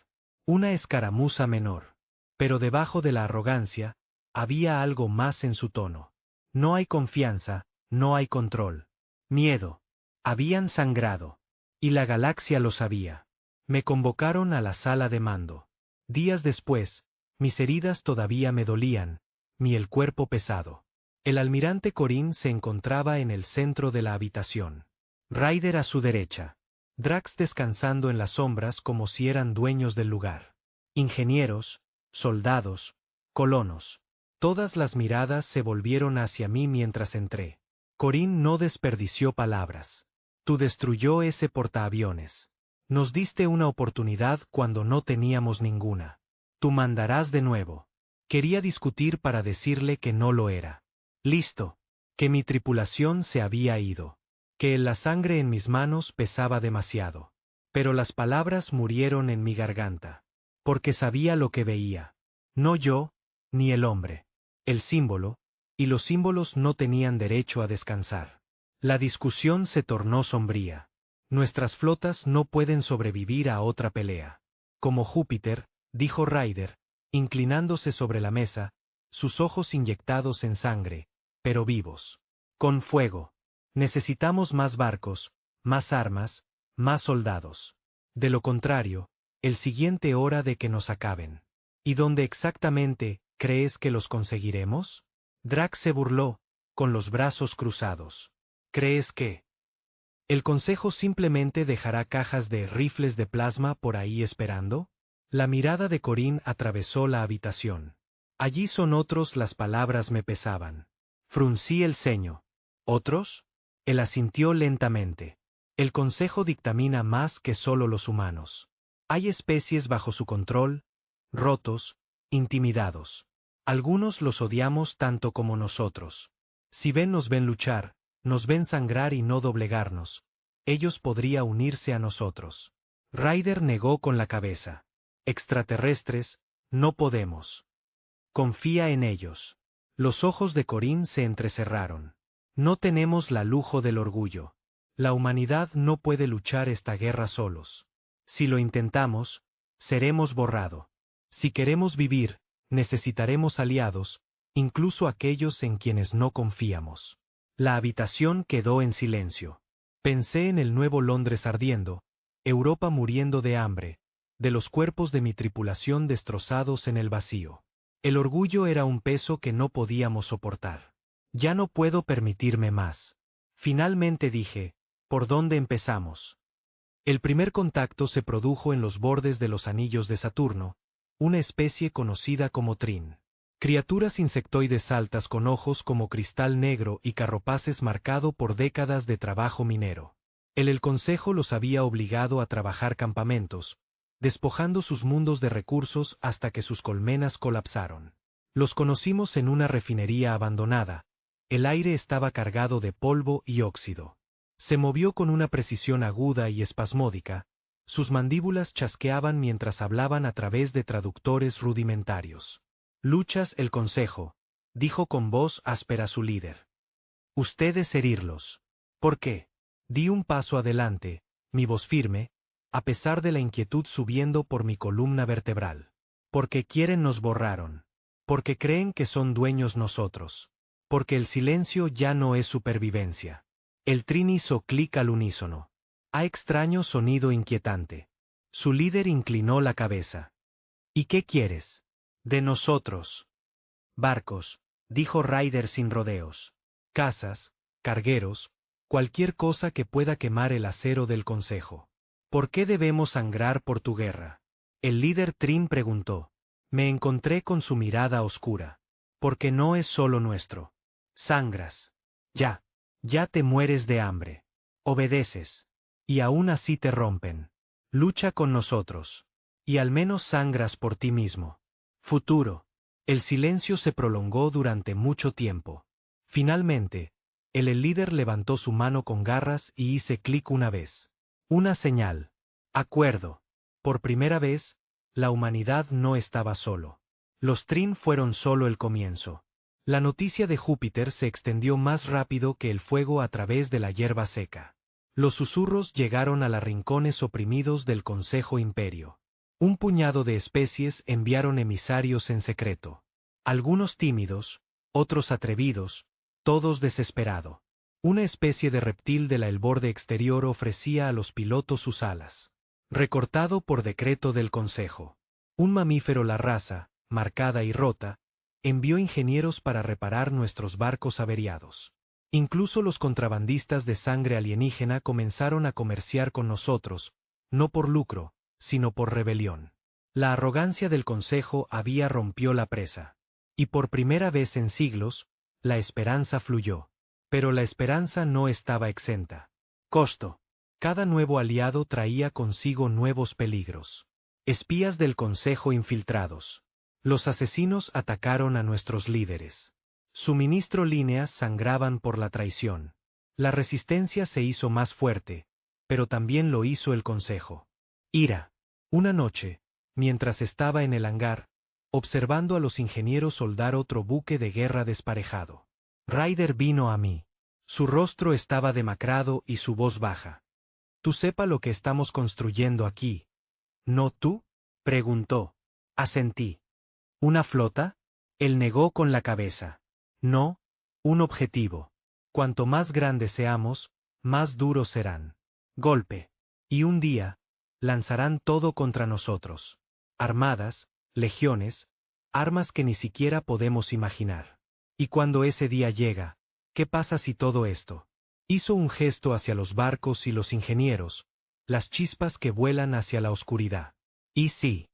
Una escaramuza menor. Pero debajo de la arrogancia, había algo más en su tono. No hay confianza, no hay control. Miedo. Habían sangrado. Y la galaxia lo sabía. Me convocaron a la sala de mando. Días después, mis heridas todavía me dolían, el cuerpo pesado. El almirante Corín se encontraba en el centro de la habitación. Ryder a su derecha. Drax descansando en las sombras como si eran dueños del lugar. Ingenieros, soldados, colonos. Todas las miradas se volvieron hacia mí mientras entré. Corín no desperdició palabras. Tú destruyó ese portaaviones. Nos diste una oportunidad cuando no teníamos ninguna. Tú mandarás de nuevo. Quería discutir para decirle que no lo era. Listo. Que mi tripulación se había ido. Que la sangre en mis manos pesaba demasiado. Pero las palabras murieron en mi garganta. Porque sabía lo que veía. No yo, ni el hombre. El símbolo, y los símbolos no tenían derecho a descansar. La discusión se tornó sombría. Nuestras flotas no pueden sobrevivir a otra pelea. Como Júpiter, dijo Ryder, inclinándose sobre la mesa, sus ojos inyectados en sangre, pero vivos. Con fuego. Necesitamos más barcos, más armas, más soldados. De lo contrario, el siguiente hora de que nos acaben. ¿Y dónde exactamente crees que los conseguiremos? Drax se burló, con los brazos cruzados. ¿Crees que el Consejo simplemente dejará cajas de rifles de plasma por ahí esperando? La mirada de Corín atravesó la habitación. Allí son otros, las palabras me pesaban. Fruncí el ceño. ¿Otros? Él asintió lentamente. El Consejo dictamina más que solo los humanos. Hay especies bajo su control, rotos, intimidados. Algunos los odiamos tanto como nosotros. Si nos ven luchar, nos ven sangrar y no doblegarnos. Ellos podrían unirse a nosotros. Ryder negó con la cabeza. Extraterrestres, no podemos. Confía en ellos. Los ojos de Corín se entrecerraron. No tenemos la lujo del orgullo. La humanidad no puede luchar esta guerra solos. Si lo intentamos, seremos borrado. Si queremos vivir, necesitaremos aliados, incluso aquellos en quienes no confiamos. La habitación quedó en silencio. Pensé en el nuevo Londres ardiendo, Europa muriendo de hambre, de los cuerpos de mi tripulación destrozados en el vacío. El orgullo era un peso que no podíamos soportar. Ya no puedo permitirme más. Finalmente dije, ¿por dónde empezamos? El primer contacto se produjo en los bordes de los anillos de Saturno, una especie conocida como Trin. Criaturas insectoides altas con ojos como cristal negro y carropaces marcado por décadas de trabajo minero. El Consejo los había obligado a trabajar campamentos, despojando sus mundos de recursos hasta que sus colmenas colapsaron. Los conocimos en una refinería abandonada. El aire estaba cargado de polvo y óxido. Se movió con una precisión aguda y espasmódica. Sus mandíbulas chasqueaban mientras hablaban a través de traductores rudimentarios. Luchas el Consejo, dijo con voz áspera su líder. Ustedes herirlos. ¿Por qué? Di un paso adelante, mi voz firme, a pesar de la inquietud subiendo por mi columna vertebral. Porque quieren nos borraron. Porque creen que son dueños nosotros. Porque el silencio ya no es supervivencia. El Trin hizo clic al unísono. A extraño sonido inquietante. Su líder inclinó la cabeza. ¿Y qué quieres? De nosotros. Barcos, dijo Ryder sin rodeos. Casas, cargueros, cualquier cosa que pueda quemar el acero del Consejo. ¿Por qué debemos sangrar por tu guerra? El líder Trin preguntó. Me encontré con su mirada oscura. Porque no es solo nuestro. Sangras. Ya te mueres de hambre. Obedeces. Y aún así te rompen. Lucha con nosotros. Y al menos sangras por ti mismo. Futuro. El silencio se prolongó durante mucho tiempo. Finalmente, el líder levantó su mano con garras y hice clic una vez. Una señal. Acuerdo. Por primera vez, la humanidad no estaba solo. Los Trin fueron solo el comienzo. La noticia de Júpiter se extendió más rápido que el fuego a través de la hierba seca. Los susurros llegaron a los rincones oprimidos del Consejo Imperio. Un puñado de especies enviaron emisarios en secreto. Algunos tímidos, otros atrevidos, todos desesperado. Una especie de reptil de el borde exterior ofrecía a los pilotos sus alas. Recortado por decreto del Consejo. Un mamífero, la raza, marcada y rota, envió ingenieros para reparar nuestros barcos averiados. Incluso los contrabandistas de sangre alienígena comenzaron a comerciar con nosotros, no por lucro, sino por rebelión. La arrogancia del Consejo había rompió la presa. Y por primera vez en siglos, la esperanza fluyó. Pero la esperanza no estaba exenta. Costo. Cada nuevo aliado traía consigo nuevos peligros. Espías del Consejo infiltrados. Los asesinos atacaron a nuestros líderes. Suministro líneas sangraban por la traición. La resistencia se hizo más fuerte, pero también lo hizo el Consejo. Ira. Una noche, mientras estaba en el hangar, observando a los ingenieros soldar otro buque de guerra desparejado. Ryder vino a mí. Su rostro estaba demacrado y su voz baja. «¿Tú sepa lo que estamos construyendo aquí? ¿No tú?», preguntó. Asentí. «¿Una flota?». Él negó con la cabeza. «No, un objetivo. Cuanto más grandes seamos, más duros serán. Golpe. Y un día, lanzarán todo contra nosotros. Armadas, legiones, armas que ni siquiera podemos imaginar. Y cuando ese día llega, ¿qué pasa si todo esto?». Hizo un gesto hacia los barcos y los ingenieros, las chispas que vuelan hacia la oscuridad. «¿Y sí?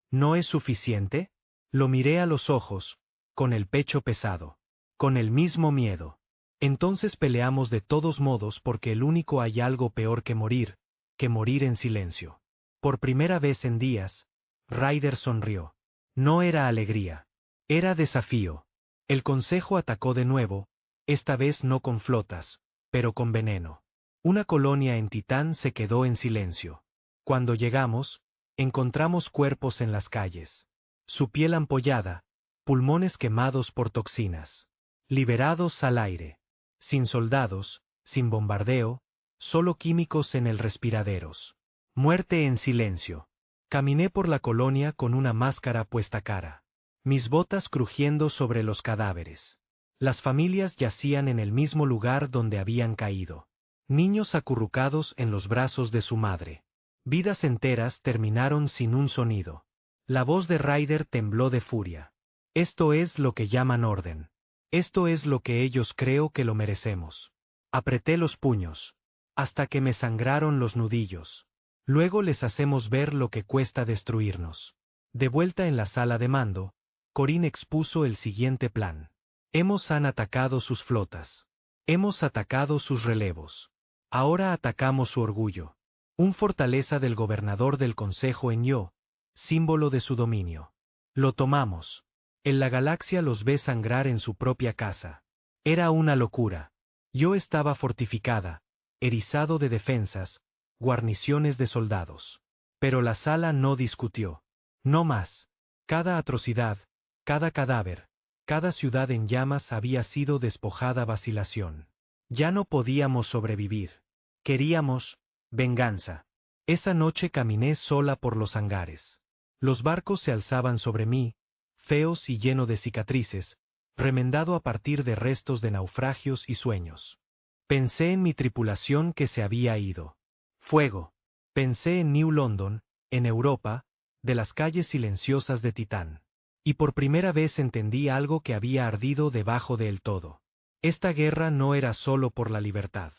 ¿No es suficiente?». Lo miré a los ojos, con el pecho pesado. Con el mismo miedo. «Entonces peleamos de todos modos porque el único hay algo peor que morir en silencio». Por primera vez en días, Ryder sonrió. No era alegría. Era desafío. El Consejo atacó de nuevo, esta vez no con flotas, pero con veneno. Una colonia en Titán se quedó en silencio. Cuando llegamos, encontramos cuerpos en las calles. Su piel ampollada, pulmones quemados por toxinas. Liberados al aire. Sin soldados, sin bombardeo, solo químicos en el respiraderos. Muerte en silencio. Caminé por la colonia con una máscara puesta cara. Mis botas crujiendo sobre los cadáveres. Las familias yacían en el mismo lugar donde habían caído. Niños acurrucados en los brazos de su madre. Vidas enteras terminaron sin un sonido. La voz de Ryder tembló de furia. «Esto es lo que llaman orden. Esto es lo que ellos creo que lo merecemos». Apreté los puños. Hasta que me sangraron los nudillos. «Luego les hacemos ver lo que cuesta destruirnos». De vuelta en la sala de mando, Corín expuso el siguiente plan. Han atacado sus flotas. Hemos atacado sus relevos. Ahora atacamos su orgullo. Un fortaleza del gobernador del Consejo en Yo, símbolo de su dominio. Lo tomamos. En la galaxia los ve sangrar en su propia casa. Era una locura. Yo estaba fortificada, erizado de defensas, guarniciones de soldados. Pero la sala no discutió. No más. Cada atrocidad, cada cadáver, cada ciudad en llamas había sido despojada a vacilación. Ya no podíamos sobrevivir. Queríamos venganza. Esa noche caminé sola por los hangares. Los barcos se alzaban sobre mí, feos y lleno de cicatrices, remendado a partir de restos de naufragios y sueños. Pensé en mi tripulación que se había ido. Fuego. Pensé en New London, en Europa, de las calles silenciosas de Titán. Y por primera vez entendí algo que había ardido debajo del todo. Esta guerra no era solo por la libertad.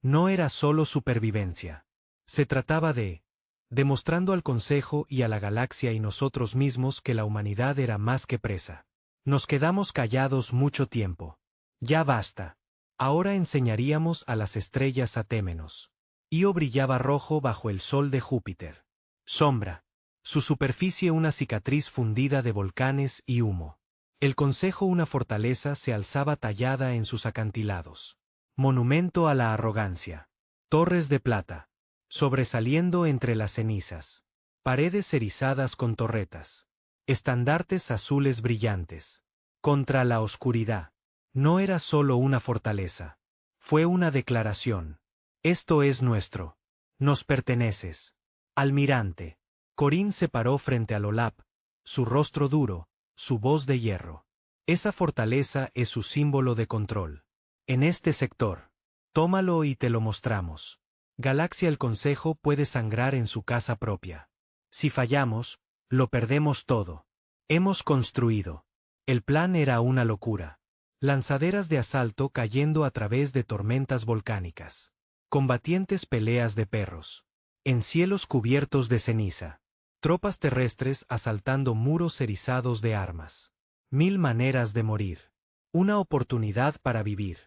No era solo supervivencia. Se trataba de, demostrando al Consejo y a la galaxia y nosotros mismos que la humanidad era más que presa. Nos quedamos callados mucho tiempo. Ya basta. Ahora enseñaríamos a las estrellas a Témenos. Io brillaba rojo bajo el sol de Júpiter. Sombra. Su superficie una cicatriz fundida de volcanes y humo. El Consejo una fortaleza se alzaba tallada en sus acantilados. Monumento a la arrogancia. Torres de plata. Sobresaliendo entre las cenizas. Paredes erizadas con torretas. Estandartes azules brillantes. Contra la oscuridad. No era solo una fortaleza. Fue una declaración. Esto es nuestro. Nos perteneces. Almirante. Corín se paró frente al Olap, su rostro duro, su voz de hierro. Esa fortaleza es su símbolo de control. En este sector. Tómalo y te lo mostramos. Galaxia el Consejo puede sangrar en su casa propia. Si fallamos, lo perdemos todo. Hemos construido. El plan era una locura. Lanzaderas de asalto cayendo a través de tormentas volcánicas. Combatientes peleas de perros. En cielos cubiertos de ceniza. Tropas terrestres asaltando muros erizados de armas. 1000 maneras de morir. Una oportunidad para vivir.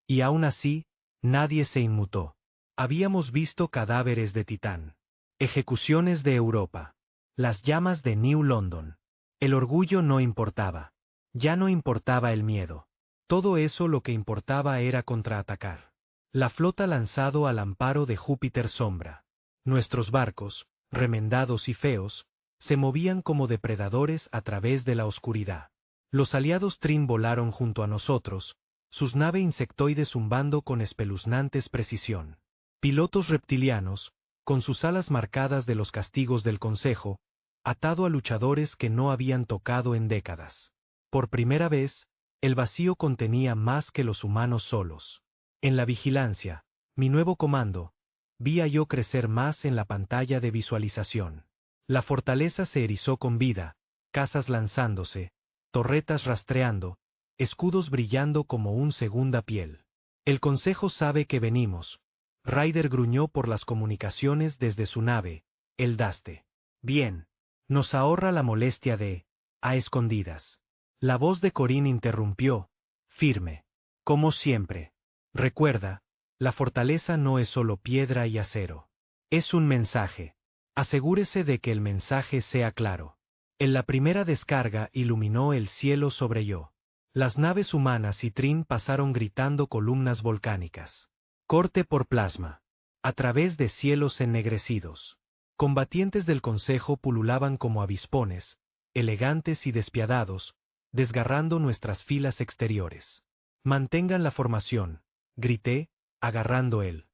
Y aún así, nadie se inmutó. Habíamos visto cadáveres de Titán. Ejecuciones de Europa. Las llamas de New London. El orgullo no importaba. Ya no importaba el miedo. Todo eso lo que importaba era contraatacar. La flota lanzado al amparo de Júpiter Sombra. Nuestros barcos, remendados y feos, se movían como depredadores a través de la oscuridad. Los aliados Trin volaron junto a nosotros, sus naves insectoides zumbando con espeluznantes precisión. Pilotos reptilianos, con sus alas marcadas de los castigos del Consejo, atado a luchadores que no habían tocado en décadas. Por primera vez, el vacío contenía más que los humanos solos. En la vigilancia, mi nuevo comando, vi a yo crecer más en la pantalla de visualización. La fortaleza se erizó con vida, casas lanzándose, torretas rastreando, escudos brillando como un segunda piel. El Consejo sabe que venimos. Ryder gruñó por las comunicaciones desde su nave, el Daste. Bien. Nos ahorra la molestia de, a escondidas. La voz de Corín interrumpió, firme. Como siempre. Recuerda, la fortaleza no es solo piedra y acero. Es un mensaje. Asegúrese de que el mensaje sea claro. En la primera descarga iluminó el cielo sobre yo. Las naves humanas y Trin pasaron gritando columnas volcánicas. Corte por plasma. A través de cielos ennegrecidos. Combatientes del Consejo pululaban como avispones, elegantes y despiadados, desgarrando nuestras filas exteriores. Mantengan la formación, grité, agarrando el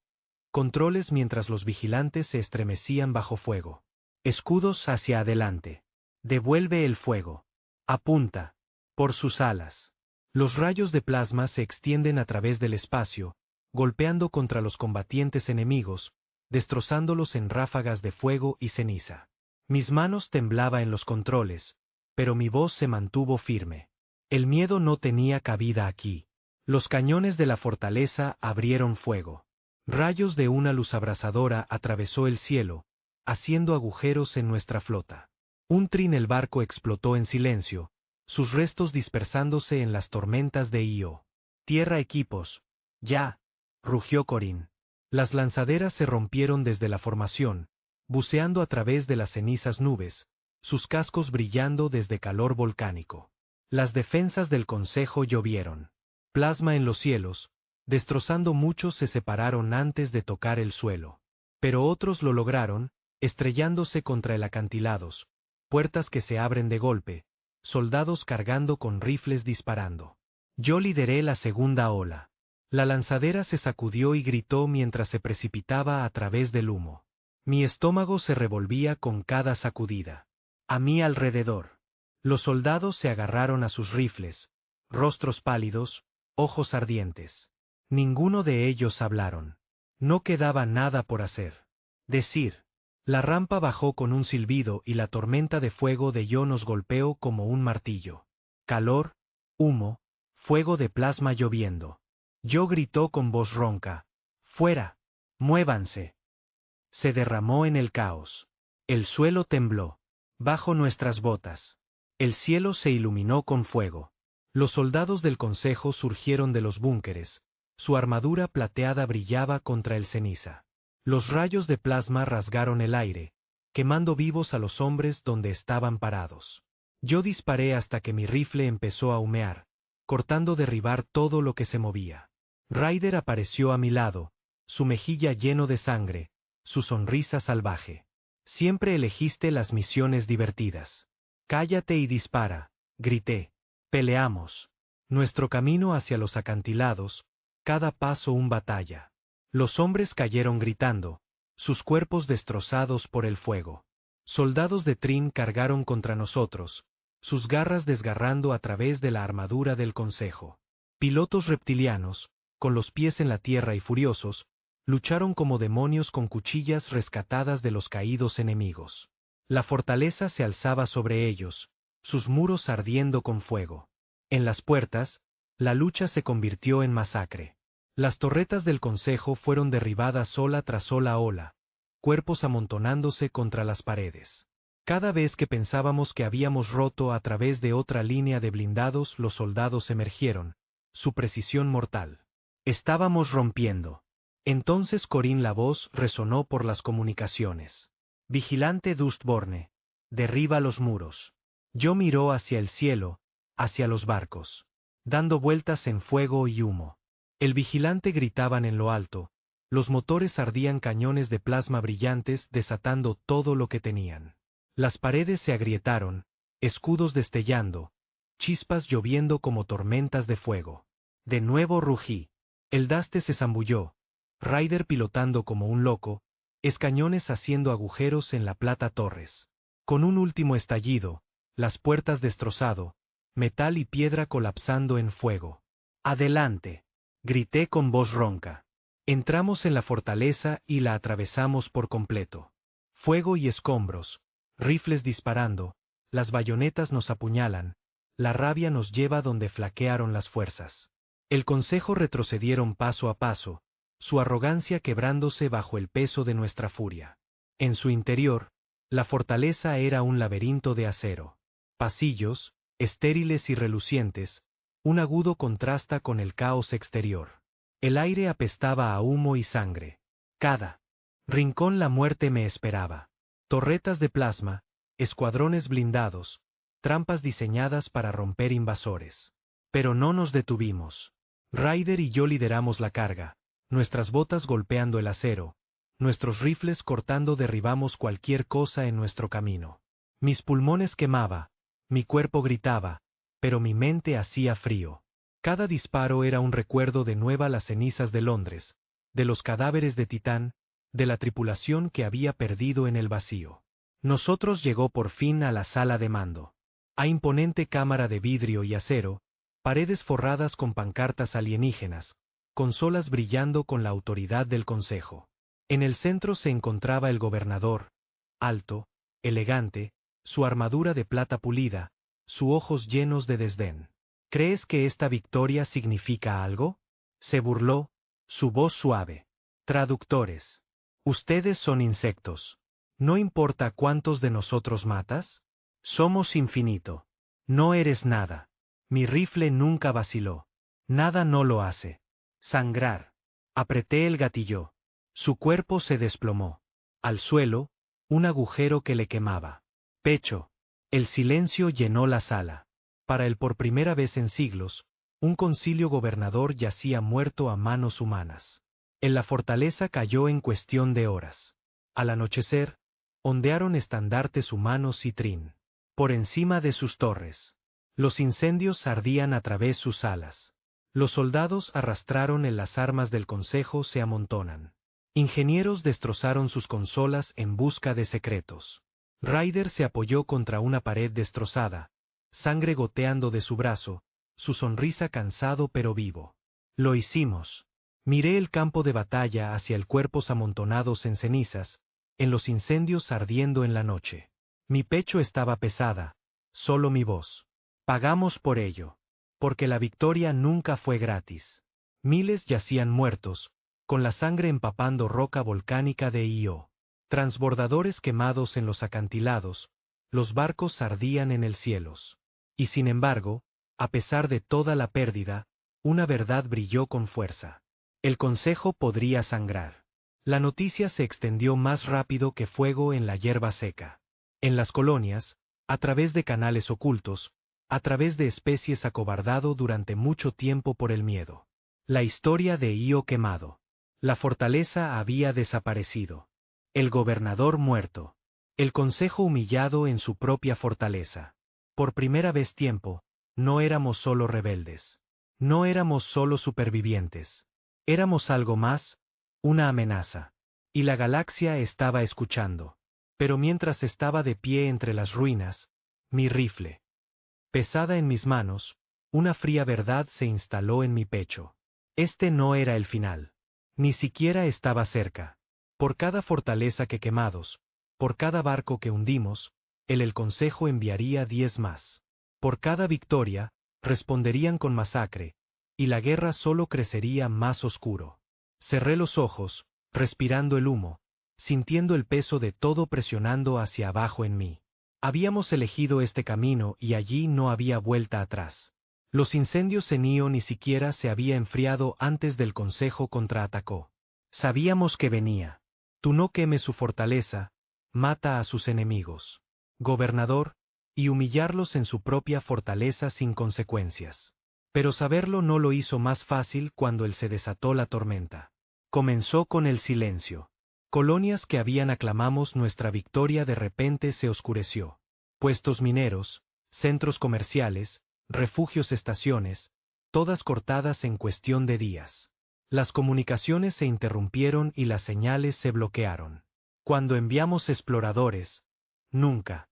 controles mientras los vigilantes se estremecían bajo fuego. Escudos hacia adelante. Devuelve el fuego. Apunta. Por sus alas. Los rayos de plasma se extienden a través del espacio, golpeando contra los combatientes enemigos, destrozándolos en ráfagas de fuego y ceniza. Mis manos temblaban en los controles, pero mi voz se mantuvo firme. El miedo no tenía cabida aquí. Los cañones de la fortaleza abrieron fuego. Rayos de una luz abrasadora atravesó el cielo, haciendo agujeros en nuestra flota. Un trin el barco explotó en silencio, sus restos dispersándose en las tormentas de Io. Tierra equipos. Ya. Rugió Corín. Las lanzaderas se rompieron desde la formación, buceando a través de las cenizas nubes, sus cascos brillando desde calor volcánico. Las defensas del Consejo llovieron. Plasma en los cielos, destrozando muchos se separaron antes de tocar el suelo. Pero otros lo lograron, estrellándose contra el acantilados, puertas que se abren de golpe, soldados cargando con rifles disparando. Yo lideré la segunda ola. La lanzadera se sacudió y gritó mientras se precipitaba a través del humo. Mi estómago se revolvía con cada sacudida. A mi alrededor. Los soldados se agarraron a sus rifles, rostros pálidos, ojos ardientes. Ninguno de ellos hablaron. No quedaba nada por hacer. Decir. La rampa bajó con un silbido y la tormenta de fuego de yo nos golpeó como un martillo. Calor, humo, fuego de plasma lloviendo. Yo gritó con voz ronca. ¡Fuera! ¡Muévanse! Se derramó en el caos. El suelo tembló. Bajo nuestras botas. El cielo se iluminó con fuego. Los soldados del Consejo surgieron de los búnkeres. Su armadura plateada brillaba contra el ceniza. Los rayos de plasma rasgaron el aire, quemando vivos a los hombres donde estaban parados. Yo disparé hasta que mi rifle empezó a humear, cortando derribar todo lo que se movía. Ryder apareció a mi lado, su mejilla lleno de sangre, su sonrisa salvaje. Siempre elegiste las misiones divertidas. Cállate y dispara, grité. Peleamos. Nuestro camino hacia los acantilados, cada paso un batalla. Los hombres cayeron gritando, sus cuerpos destrozados por el fuego. Soldados de Trin cargaron contra nosotros, sus garras desgarrando a través de la armadura del Consejo. Pilotos reptilianos, con los pies en la tierra y furiosos, lucharon como demonios con cuchillas rescatadas de los caídos enemigos. La fortaleza se alzaba sobre ellos, sus muros ardiendo con fuego. En las puertas, La lucha se convirtió en masacre. Las torretas del Consejo fueron derribadas ola tras ola, cuerpos amontonándose contra las paredes. Cada vez que pensábamos que habíamos roto a través de otra línea de blindados, los soldados emergieron, su precisión mortal. Estábamos rompiendo. Entonces Corín la voz resonó por las comunicaciones. Vigilante Dustborne. Derriba los muros. Yo miró hacia el cielo, hacia los barcos, dando vueltas en fuego y humo. El vigilante gritaban en lo alto, los motores ardían cañones de plasma brillantes desatando todo lo que tenían. Las paredes se agrietaron, escudos destellando, chispas lloviendo como tormentas de fuego. De nuevo rugí. El daste se zambulló, Ryder pilotando como un loco, escañones haciendo agujeros en la plata torres. Con un último estallido, las puertas destrozado, metal y piedra colapsando en fuego. ¡Adelante! Grité con voz ronca. Entramos en la fortaleza y la atravesamos por completo. Fuego y escombros, rifles disparando, las bayonetas nos apuñalan, la rabia nos lleva donde flaquearon las fuerzas. El Consejo retrocedieron paso a paso, su arrogancia quebrándose bajo el peso de nuestra furia. En su interior, la fortaleza era un laberinto de acero. Pasillos, estériles y relucientes, un agudo contrasta con el caos exterior. El aire apestaba a humo y sangre. Cada rincón la muerte me esperaba. Torretas de plasma, escuadrones blindados, trampas diseñadas para romper invasores. Pero no nos detuvimos. Ryder y yo lideramos la carga, nuestras botas golpeando el acero, nuestros rifles cortando derribamos cualquier cosa en nuestro camino. Mis pulmones quemaba, mi cuerpo gritaba, pero mi mente hacía frío. Cada disparo era un recuerdo de nuevo las cenizas de Londres, de los cadáveres de Titán, de la tripulación que había perdido en el vacío. Nosotros llegó por fin a la sala de mando. A imponente cámara de vidrio y acero, paredes forradas con pancartas alienígenas, consolas brillando con la autoridad del Consejo. En el centro se encontraba el gobernador, alto, elegante, su armadura de plata pulida, sus ojos llenos de desdén. ¿Crees que esta victoria significa algo? Se burló, su voz suave. Traductores. Ustedes son insectos. ¿No importa cuántos de nosotros matas? Somos infinito. No eres nada. Mi rifle nunca vaciló. Nada no lo hace. Sangrar. Apreté el gatillo. Su cuerpo se desplomó. Al suelo, un agujero que le quemaba. Pecho. El silencio llenó la sala. Para él por primera vez en siglos, un concilio gobernador yacía muerto a manos humanas. En la fortaleza cayó en cuestión de horas. Al anochecer, ondearon estandartes humanos y trin. Por encima de sus torres. Los incendios ardían a través sus alas. Los soldados arrastraron en las armas del Consejo se amontonan. Ingenieros destrozaron sus consolas en busca de secretos. Ryder se apoyó contra una pared destrozada, sangre goteando de su brazo, su sonrisa cansado pero vivo. Lo hicimos. Miré el campo de batalla hacia el cuerpos amontonados en cenizas, en los incendios ardiendo en la noche. Mi pecho estaba pesada, solo mi voz. Pagamos por ello. Porque la victoria nunca fue gratis. Miles yacían muertos, con la sangre empapando roca volcánica de Io. Transbordadores quemados en los acantilados, los barcos ardían en el cielos. Y sin embargo, a pesar de toda la pérdida, una verdad brilló con fuerza. El Consejo podría sangrar. La noticia se extendió más rápido que fuego en la hierba seca. En las colonias, a través de canales ocultos, a través de especies acobardado durante mucho tiempo por el miedo. La historia de Io quemado. La fortaleza había desaparecido. El gobernador muerto. El Consejo humillado en su propia fortaleza. Por primera vez tiempo, no éramos solo rebeldes. No éramos solo supervivientes. Éramos algo más, una amenaza. Y la galaxia estaba escuchando. Pero mientras estaba de pie entre las ruinas, mi rifle, pesada en mis manos, una fría verdad se instaló en mi pecho. Este no era el final. Ni siquiera estaba cerca. Por cada fortaleza que quemados, por cada barco que hundimos, el Consejo enviaría 10 más. Por cada victoria, responderían con masacre, y la guerra solo crecería más oscuro. Cerré los ojos, respirando el humo, sintiendo el peso de todo presionando hacia abajo en mí. Habíamos elegido este camino y allí no había vuelta atrás. Los incendios en Io ni siquiera se había enfriado antes del Consejo contraatacó. Sabíamos que venía. Tú no quemes su fortaleza, mata a sus enemigos, gobernador, y humillarlos en su propia fortaleza sin consecuencias. Pero saberlo no lo hizo más fácil cuando se desató la tormenta. Comenzó con el silencio. Colonias que habían aclamamos nuestra victoria de repente se oscureció. Puestos mineros, centros comerciales, refugios, estaciones, todas cortadas en cuestión de días. Las comunicaciones se interrumpieron y las señales se bloquearon. Cuando enviamos exploradores, nunca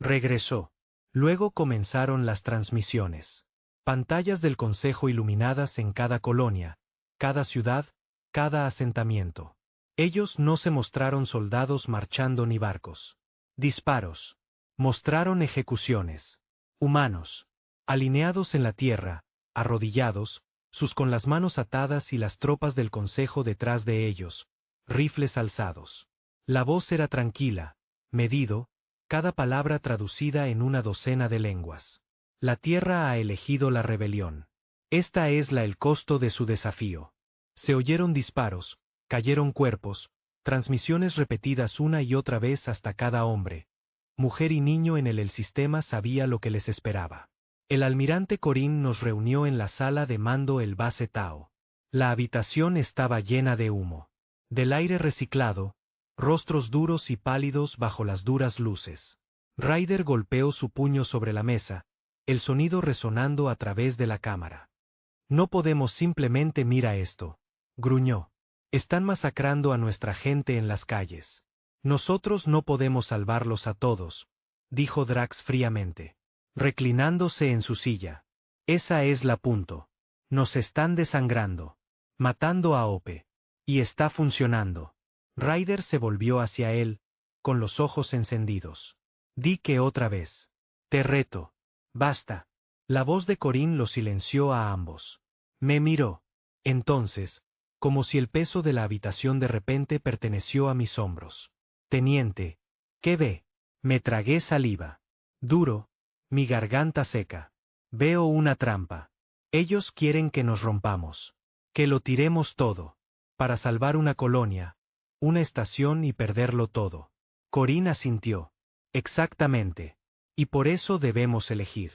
regresó. Luego comenzaron las transmisiones. Pantallas del Consejo iluminadas en cada colonia, cada ciudad, cada asentamiento. Ellos no se mostraron soldados marchando ni barcos. Disparos. Mostraron ejecuciones. Humanos. Alineados en la tierra, arrodillados, sus con las manos atadas y las tropas del Consejo detrás de ellos, rifles alzados. La voz era tranquila, medido, cada palabra traducida en una docena de lenguas. La tierra ha elegido la rebelión. Esta es el costo de su desafío. Se oyeron disparos, cayeron cuerpos, transmisiones repetidas una y otra vez hasta cada hombre, mujer y niño en el sistema sabía lo que les esperaba. El almirante Corín nos reunió en la sala de mando el base Tao. La habitación estaba llena de humo. Del aire reciclado, rostros duros y pálidos bajo las duras luces. Ryder golpeó su puño sobre la mesa, el sonido resonando a través de la cámara. No podemos simplemente mirar esto, gruñó. Están masacrando a nuestra gente en las calles. Nosotros no podemos salvarlos a todos, dijo Drax fríamente, reclinándose en su silla. Esa es la punto. Nos están desangrando, matando a Ope. Y está funcionando. Ryder se volvió hacia él, con los ojos encendidos. Di que otra vez. Te reto. Basta. La voz de Corín lo silenció a ambos. Me miró. Entonces, como si el peso de la habitación de repente perteneció a mis hombros. Teniente, ¿qué ve? Me tragué saliva. Duro, mi garganta seca. Veo una trampa. Ellos quieren que nos rompamos. Que lo tiremos todo. Para salvar una colonia, una estación y perderlo todo. Corín asintió. Exactamente. Y por eso debemos elegir.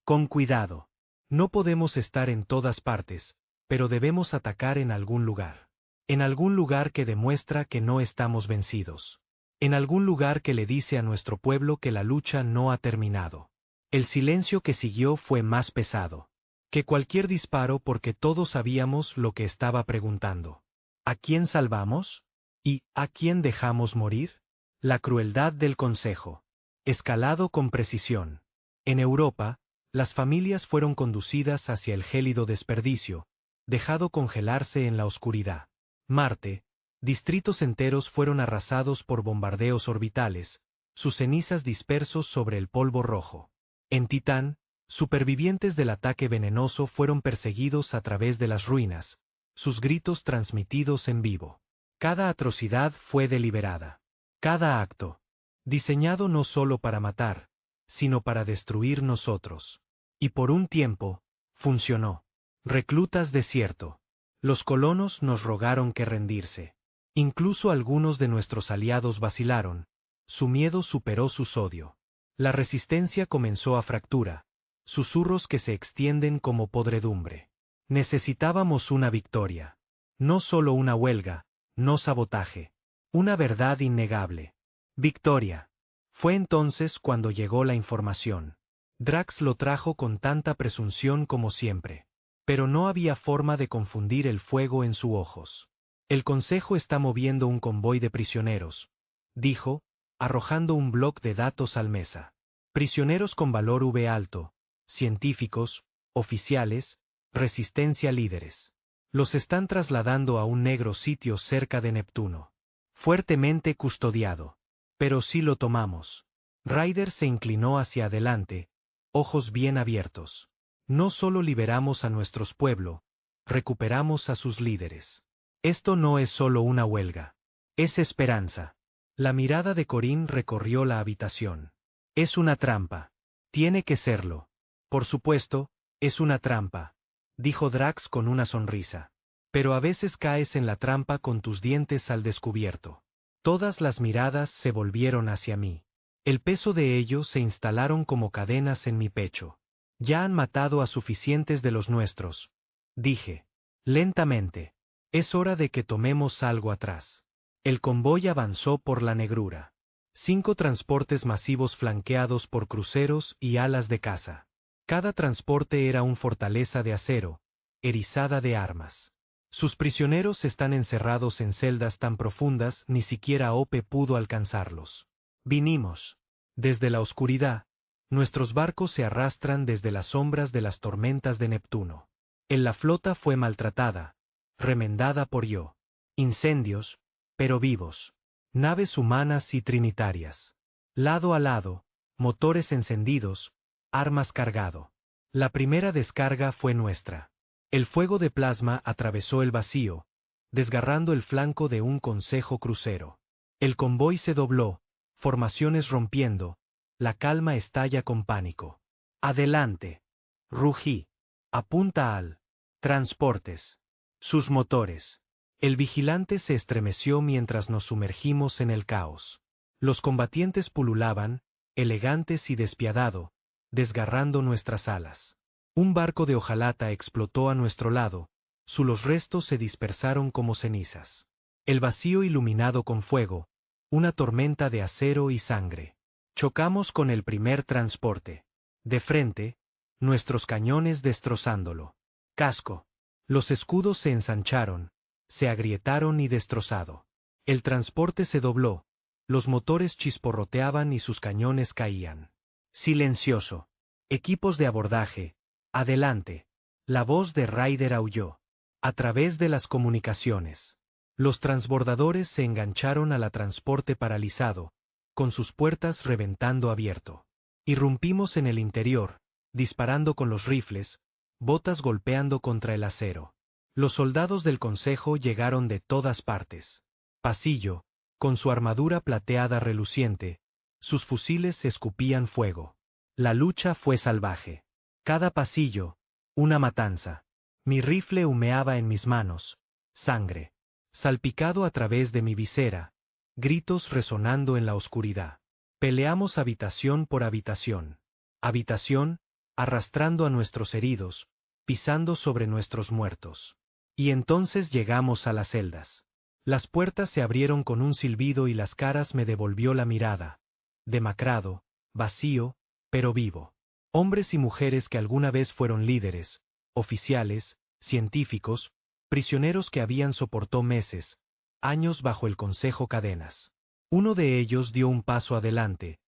Con cuidado. No podemos estar en todas partes, pero debemos atacar en algún lugar. En algún lugar que demuestra que no estamos vencidos. En algún lugar que le dice a nuestro pueblo que la lucha no ha terminado. El silencio que siguió fue más pesado que cualquier disparo porque todos sabíamos lo que estaba preguntando. ¿A quién salvamos? ¿Y a quién dejamos morir? La crueldad del Consejo. Escalado con precisión. En Europa, las familias fueron conducidas hacia el gélido desperdicio, dejado congelarse en la oscuridad. Marte, distritos enteros fueron arrasados por bombardeos orbitales, sus cenizas dispersos sobre el polvo rojo. En Titán, supervivientes del ataque venenoso fueron perseguidos a través de las ruinas, sus gritos transmitidos en vivo. Cada atrocidad fue deliberada. Cada acto, diseñado no solo para matar, sino para destruir nosotros. Y por un tiempo, funcionó. Reclutas desierto. Los colonos nos rogaron que rendirse. Incluso algunos de nuestros aliados vacilaron. Su miedo superó su odio. La resistencia comenzó a fractura. Susurros que se extienden como podredumbre. Necesitábamos una victoria. No solo una huelga, no sabotaje. Una verdad innegable. Victoria. Fue entonces cuando llegó la información. Drax lo trajo con tanta presunción como siempre. Pero no había forma de confundir el fuego en sus ojos. El Consejo está moviendo un convoy de prisioneros, dijo, arrojando un bloc de datos al mesa. Prisioneros con valor V alto, científicos, oficiales, resistencia líderes. Los están trasladando a un negro sitio cerca de Neptuno. Fuertemente custodiado. Pero si lo tomamos. Ryder se inclinó hacia adelante, ojos bien abiertos. No solo liberamos a nuestros pueblos, recuperamos a sus líderes. Esto no es solo una huelga. Es esperanza. La mirada de Corín recorrió la habitación. Es una trampa. Tiene que serlo. Por supuesto, es una trampa, dijo Drax con una sonrisa. Pero a veces caes en la trampa con tus dientes al descubierto. Todas las miradas se volvieron hacia mí. El peso de ellos se instalaron como cadenas en mi pecho. Ya han matado a suficientes de los nuestros, dije. Lentamente. Es hora de que tomemos algo atrás. El convoy avanzó por la negrura. 5 transportes masivos flanqueados por cruceros y alas de caza. Cada transporte era un fortaleza de acero, erizada de armas. Sus prisioneros están encerrados en celdas tan profundas ni siquiera Ope pudo alcanzarlos. Vinimos. Desde la oscuridad, nuestros barcos se arrastran desde las sombras de las tormentas de Neptuno. La flota fue maltratada, remendada por yo. Incendios, pero vivos. Naves humanas y trinitarias. Lado a lado, motores encendidos, armas cargado. La primera descarga fue nuestra. El fuego de plasma atravesó el vacío, desgarrando el flanco de un consejo crucero. El convoy se dobló, formaciones rompiendo, la calma estalla con pánico. Adelante. Rugí. Apunta al. Transportes. Sus motores. El vigilante se estremeció mientras nos sumergimos en el caos. Los combatientes pululaban, elegantes y despiadado, desgarrando nuestras alas. Un barco de hojalata explotó a nuestro lado, los restos se dispersaron como cenizas. El vacío iluminado con fuego, una tormenta de acero y sangre. Chocamos con el primer transporte. De frente, nuestros cañones destrozándolo. Casco. Los escudos se ensancharon, se agrietaron y destrozado. El transporte se dobló, los motores chisporroteaban y sus cañones caían. Silencioso. Equipos de abordaje. Adelante. La voz de Ryder aulló. A través de las comunicaciones. Los transbordadores se engancharon a la transporte paralizado, con sus puertas reventando abierto. Irrumpimos en el interior, disparando con los rifles, botas golpeando contra el acero. Los soldados del consejo llegaron de todas partes. Pasillo, con su armadura plateada reluciente, sus fusiles escupían fuego. La lucha fue salvaje. Cada pasillo, una matanza. Mi rifle humeaba en mis manos, sangre, salpicado a través de mi visera, gritos resonando en la oscuridad. Peleamos habitación por habitación. Habitación, arrastrando a nuestros heridos, pisando sobre nuestros muertos. Y entonces llegamos a las celdas. Las puertas se abrieron con un silbido y las caras me devolvió la mirada. Demacrado, vacío, pero vivo. Hombres y mujeres que alguna vez fueron líderes, oficiales, científicos, prisioneros que habían soportado meses, años bajo el consejo cadenas. Uno de ellos dio un paso adelante,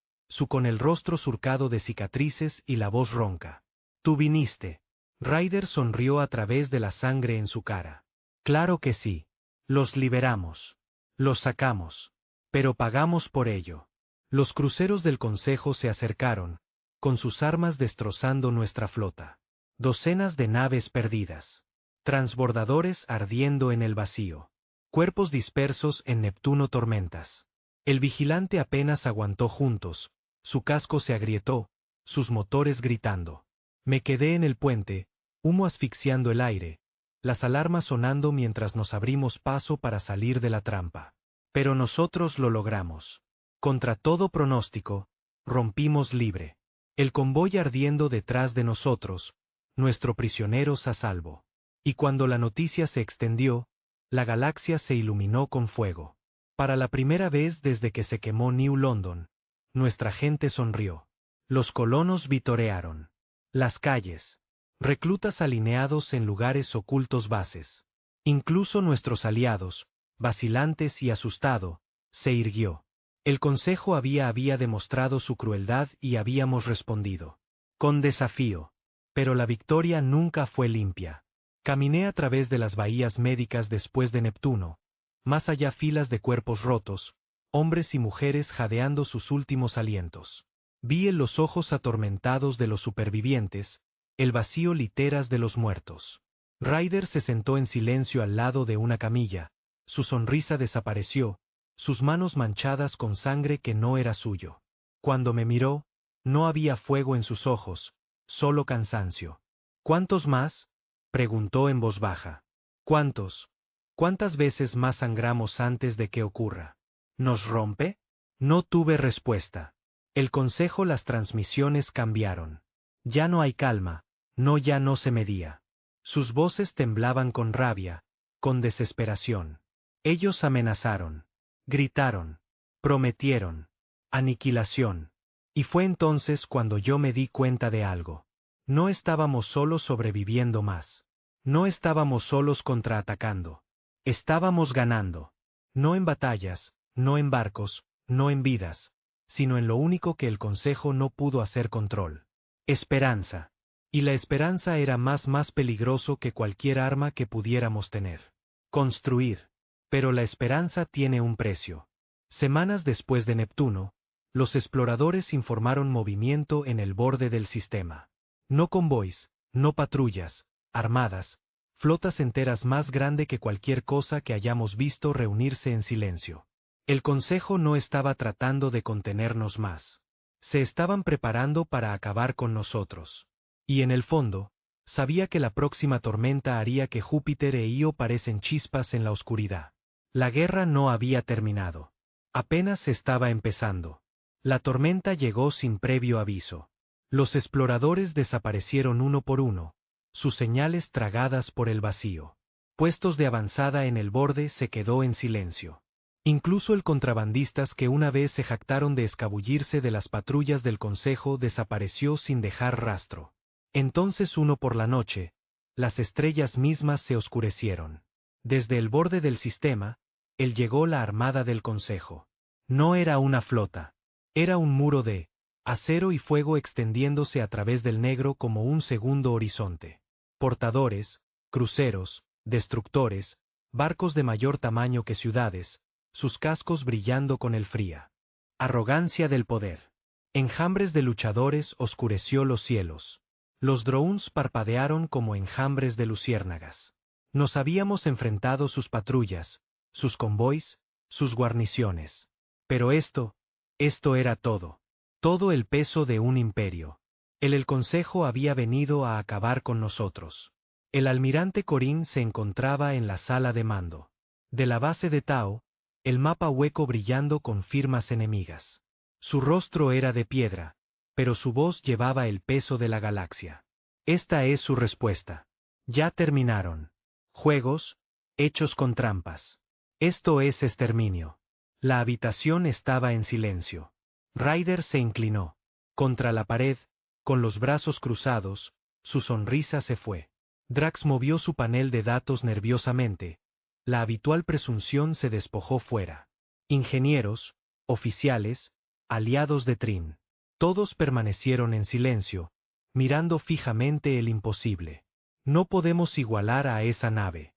con el rostro surcado de cicatrices y la voz ronca. Tú viniste. Ryder sonrió a través de la sangre en su cara. Claro que sí. Los liberamos. Los sacamos. Pero pagamos por ello. Los cruceros del consejo se acercaron, con sus armas destrozando nuestra flota. Docenas de naves perdidas. Transbordadores ardiendo en el vacío. Cuerpos dispersos en Neptuno tormentas. El vigilante apenas aguantó juntos, su casco se agrietó, sus motores gritando. Me quedé en el puente, humo asfixiando el aire, las alarmas sonando mientras nos abrimos paso para salir de la trampa. Pero nosotros lo logramos. Contra todo pronóstico, rompimos libre. El convoy ardiendo detrás de nosotros, nuestros prisioneros a salvo. Y cuando la noticia se extendió, la galaxia se iluminó con fuego. Para la primera vez desde que se quemó New London, nuestra gente sonrió. Los colonos vitorearon. Las calles. Reclutas alineados en lugares ocultos bases. Incluso nuestros aliados, vacilantes y asustado, se irguió. El consejo había demostrado su crueldad y habíamos respondido. Con desafío. Pero la victoria nunca fue limpia. Caminé a través de las bahías médicas después de Neptuno, más allá filas de cuerpos rotos, hombres y mujeres jadeando sus últimos alientos. Vi en los ojos atormentados de los supervivientes, el vacío literas de los muertos. Ryder se sentó en silencio al lado de una camilla, su sonrisa desapareció, sus manos manchadas con sangre que no era suyo. Cuando me miró, no había fuego en sus ojos, solo cansancio. ¿Cuántos más?, preguntó en voz baja. ¿Cuántos? ¿Cuántas veces más sangramos antes de que ocurra? ¿Nos rompe? No tuve respuesta. El consejo, las transmisiones cambiaron. Ya no hay calma, ya no se medía. Sus voces temblaban con rabia, con desesperación. Ellos amenazaron, gritaron, prometieron, aniquilación. Y fue entonces cuando yo me di cuenta de algo. No estábamos solos sobreviviendo más. No estábamos solos contraatacando. Estábamos ganando. No en batallas, no en barcos, no en vidas, sino en lo único que el Consejo no pudo hacer control. Esperanza. Y la esperanza era más peligroso que cualquier arma que pudiéramos tener. Construir. Pero la esperanza tiene un precio. Semanas después de Neptuno, los exploradores informaron movimiento en el borde del sistema. No convoys, no patrullas, armadas, flotas enteras más grande que cualquier cosa que hayamos visto reunirse en silencio. El Consejo no estaba tratando de contenernos más. Se estaban preparando para acabar con nosotros. Y en el fondo, sabía que la próxima tormenta haría que Júpiter e Io parecen chispas en la oscuridad. La guerra no había terminado. Apenas estaba empezando. La tormenta llegó sin previo aviso. Los exploradores desaparecieron uno por uno, sus señales tragadas por el vacío. Puestos de avanzada en el borde se quedó en silencio. Incluso el contrabandistas que una vez se jactaron de escabullirse de las patrullas del Consejo desapareció sin dejar rastro. Entonces uno por la noche, las estrellas mismas se oscurecieron. Desde el borde del sistema, llegó la armada del Consejo. No era una flota. Era un muro de acero y fuego extendiéndose a través del negro como un segundo horizonte. Portadores, cruceros, destructores, barcos de mayor tamaño que ciudades, sus cascos brillando con el fría. Arrogancia del poder. Enjambres de luchadores oscureció los cielos. Los drones parpadearon como enjambres de luciérnagas. Nos habíamos enfrentado sus patrullas, sus convoys, sus guarniciones. Pero esto era todo. Todo el peso de un imperio. El Consejo había venido a acabar con nosotros. El almirante Corín se encontraba en la sala de mando. De la base de Tao, el mapa hueco brillando con firmas enemigas. Su rostro era de piedra, pero su voz llevaba el peso de la galaxia. Esta es su respuesta. Ya terminaron. Juegos, hechos con trampas. Esto es exterminio. La habitación estaba en silencio. Ryder se inclinó. Contra la pared, con los brazos cruzados, su sonrisa se fue. Drax movió su panel de datos nerviosamente. La habitual presunción se despojó fuera. Ingenieros, oficiales, aliados de Trin. Todos permanecieron en silencio, mirando fijamente el imposible. No podemos igualar a esa nave.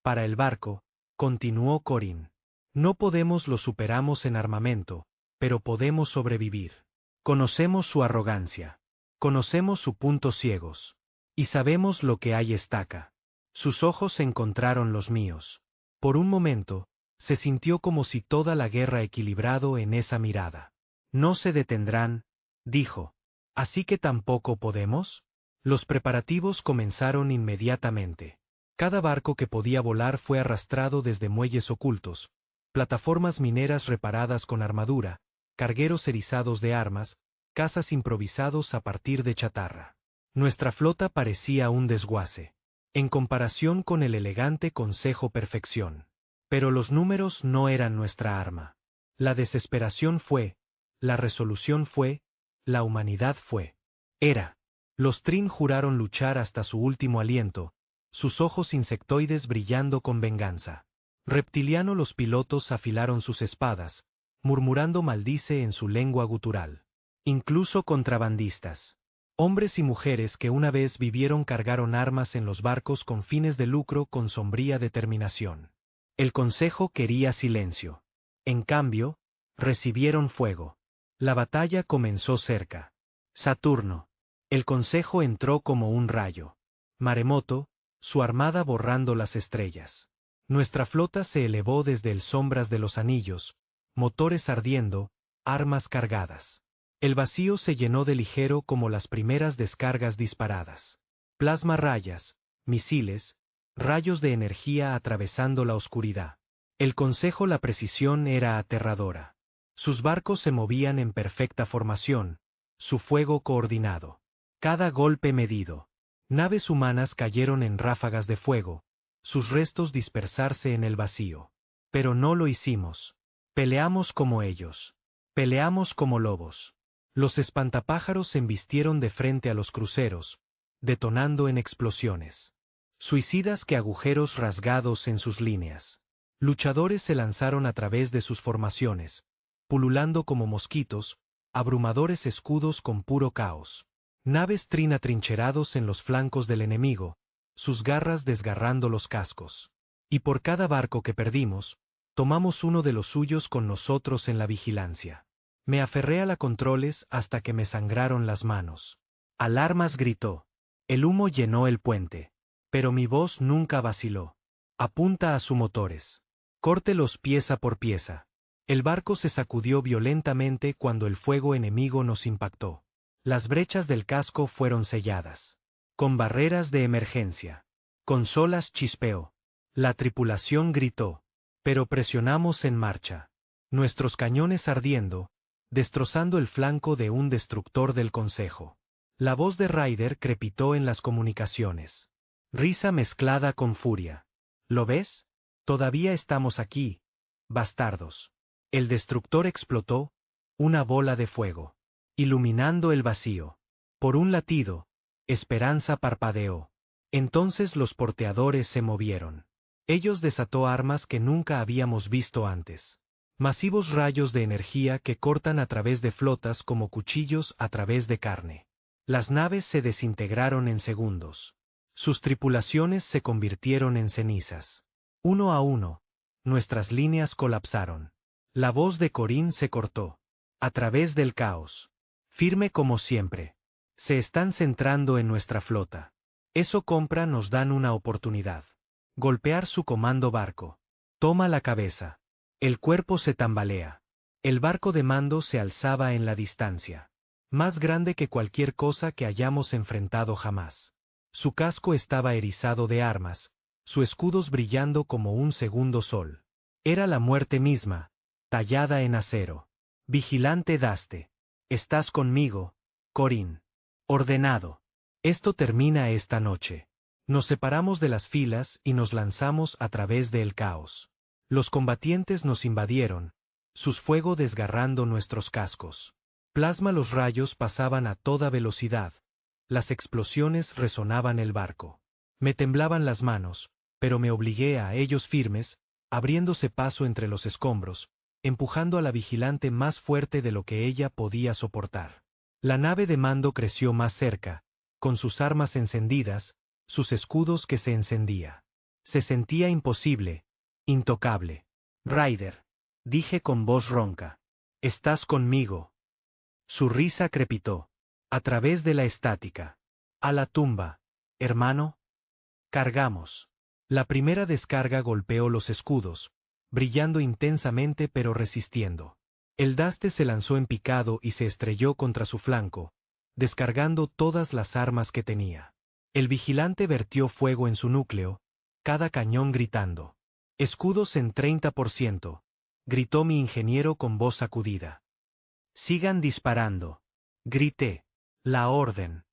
Para el barco, continuó Corín. No podemos, lo superamos en armamento, pero podemos sobrevivir. Conocemos su arrogancia. Conocemos sus puntos ciegos. Y sabemos lo que hay estaca. Sus ojos encontraron los míos. Por un momento, se sintió como si toda la guerra equilibrado en esa mirada. No se detendrán, dijo. ¿Así que tampoco podemos? Los preparativos comenzaron inmediatamente. Cada barco que podía volar fue arrastrado desde muelles ocultos, plataformas mineras reparadas con armadura, cargueros erizados de armas, cazas improvisados a partir de chatarra. Nuestra flota parecía un desguace, en comparación con el elegante Consejo Perfección. Pero los números no eran nuestra arma. La desesperación fue, la resolución fue, la humanidad fue. Era. Los Trin juraron luchar hasta su último aliento, sus ojos insectoides brillando con venganza. Reptiliano, los pilotos afilaron sus espadas, murmurando maldice en su lengua gutural. Incluso contrabandistas. Hombres y mujeres que una vez vivieron cargaron armas en los barcos con fines de lucro con sombría determinación. El Consejo quería silencio. En cambio, recibieron fuego. La batalla comenzó cerca. Saturno. El consejo entró como un rayo. Maremoto, su armada borrando las estrellas. Nuestra flota se elevó desde el sombras de los anillos, motores ardiendo, armas cargadas. El vacío se llenó de ligero como las primeras descargas disparadas. Plasma rayas, misiles, rayos de energía atravesando la oscuridad. El consejo la precisión era aterradora. Sus barcos se movían en perfecta formación, su fuego coordinado. Cada golpe medido. Naves humanas cayeron en ráfagas de fuego, sus restos dispersarse en el vacío. Pero no lo hicimos. Peleamos como ellos. Peleamos como lobos. Los espantapájaros se embistieron de frente a los cruceros, detonando en explosiones. Suicidas que agujeros rasgados en sus líneas. Luchadores se lanzaron a través de sus formaciones, pululando como mosquitos, abrumadores escudos con puro caos. Naves atrincherados en los flancos del enemigo, sus garras desgarrando los cascos. Y por cada barco que perdimos, tomamos uno de los suyos con nosotros en la vigilancia. Me aferré a la controles hasta que me sangraron las manos. Alarmas gritó. El humo llenó el puente. Pero mi voz nunca vaciló. Apunta a sus motores. Córtelos pieza por pieza. El barco se sacudió violentamente cuando el fuego enemigo nos impactó. Las brechas del casco fueron selladas. Con barreras de emergencia. Consolas chispeó. La tripulación gritó. Pero presionamos en marcha. Nuestros cañones ardiendo, destrozando el flanco de un destructor del consejo. La voz de Ryder crepitó en las comunicaciones. Risa mezclada con furia. ¿Lo ves? Todavía estamos aquí, bastardos. El destructor explotó, una bola de fuego, iluminando el vacío. Por un latido, esperanza parpadeó. Entonces los porteadores se movieron. Ellos desató armas que nunca habíamos visto antes. Masivos rayos de energía que cortan a través de flotas como cuchillos a través de carne. Las naves se desintegraron en segundos. Sus tripulaciones se convirtieron en cenizas. Uno a uno, nuestras líneas colapsaron. La voz de Corín se cortó. A través del caos. Firme como siempre. Se están centrando en nuestra flota. Eso compra nos dan una oportunidad. Golpear su comando barco. Toma la cabeza. El cuerpo se tambalea. El barco de mando se alzaba en la distancia. Más grande que cualquier cosa que hayamos enfrentado jamás. Su casco estaba erizado de armas, sus escudos brillando como un segundo sol. Era la muerte misma, tallada en acero. Vigilante Daste. Estás conmigo, Corín. Ordenado. Esto termina esta noche. Nos separamos de las filas y nos lanzamos a través del caos. Los combatientes nos invadieron, sus fuego desgarrando nuestros cascos. Plasma los rayos pasaban a toda velocidad. Las explosiones resonaban el barco. Me temblaban las manos, pero me obligué a ellos firmes, abriéndose paso entre los escombros, empujando a la vigilante más fuerte de lo que ella podía soportar. La nave de mando creció más cerca, con sus armas encendidas, sus escudos que se encendía. Se sentía imposible, intocable. Ryder, dije con voz ronca. Estás conmigo. Su risa crepitó. A través de la estática. A la tumba, hermano. Cargamos. La primera descarga golpeó los escudos, brillando intensamente pero resistiendo. El Daste se lanzó en picado y se estrelló contra su flanco, descargando todas las armas que tenía. El vigilante vertió fuego en su núcleo, cada cañón gritando. Escudos en 30%, gritó mi ingeniero con voz sacudida. Sigan disparando. Grité. La orden.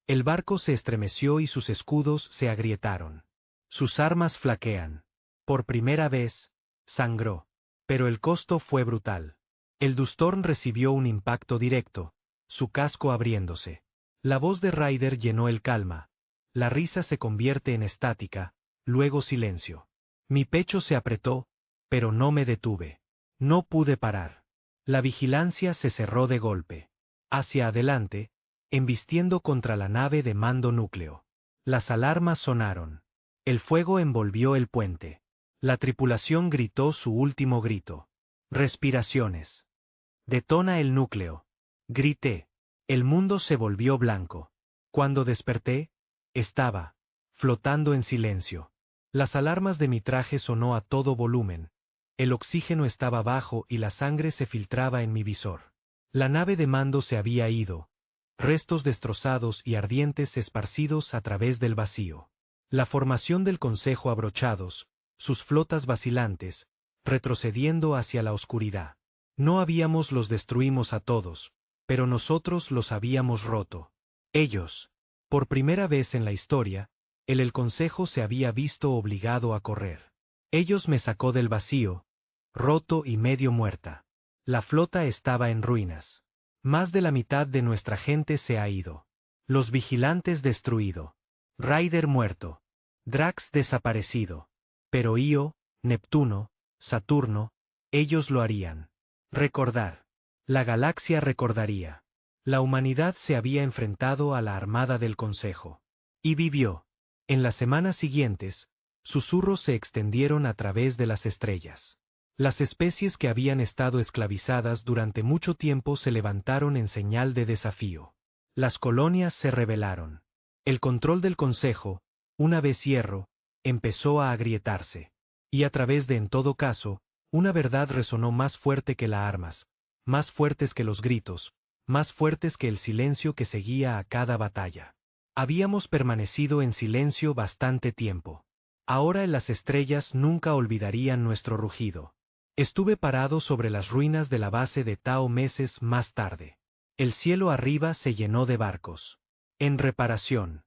El barco se estremeció y sus escudos se agrietaron. Sus armas flaquean. Por primera vez, sangró. Pero el costo fue brutal. El Dustorn recibió un impacto directo, su casco abriéndose. La voz de Ryder llenó el calma. La risa se convierte en estática, luego silencio. Mi pecho se apretó, pero no me detuve. No pude parar. La vigilancia se cerró de golpe. Hacia adelante, embistiendo contra la nave de mando núcleo. Las alarmas sonaron. El fuego envolvió el puente. La tripulación gritó su último grito. Respiraciones. Detona el núcleo. Grité. El mundo se volvió blanco. Cuando desperté, estaba flotando en silencio. Las alarmas de mi traje sonó a todo volumen. El oxígeno estaba bajo y la sangre se filtraba en mi visor. La nave de mando se había ido. Restos destrozados y ardientes esparcidos a través del vacío. La formación del Consejo abrochados, sus flotas vacilantes, retrocediendo hacia la oscuridad. No habíamos los destruimos a todos, pero nosotros los habíamos roto. Ellos. Por primera vez en la historia, el Consejo se había visto obligado a correr. Ellos me sacó del vacío, roto y medio muerta. La flota estaba en ruinas. Más de la mitad de nuestra gente se ha ido. Los vigilantes destruido. Ryder muerto. Drax desaparecido. Pero Io, Neptuno, Saturno, ellos lo harían. Recordar. La galaxia recordaría. La humanidad se había enfrentado a la armada del Consejo. Y vivió. En las semanas siguientes, susurros se extendieron a través de las estrellas. Las especies que habían estado esclavizadas durante mucho tiempo se levantaron en señal de desafío. Las colonias se rebelaron. El control del Consejo, una vez hierro, empezó a agrietarse. Y a través de, en todo caso, una verdad resonó más fuerte que las armas, más fuertes que los gritos, más fuertes que el silencio que seguía a cada batalla. Habíamos permanecido en silencio bastante tiempo. Ahora en las estrellas nunca olvidarían nuestro rugido. Estuve parado sobre las ruinas de la base de Tao meses más tarde. El cielo arriba se llenó de barcos. En reparación.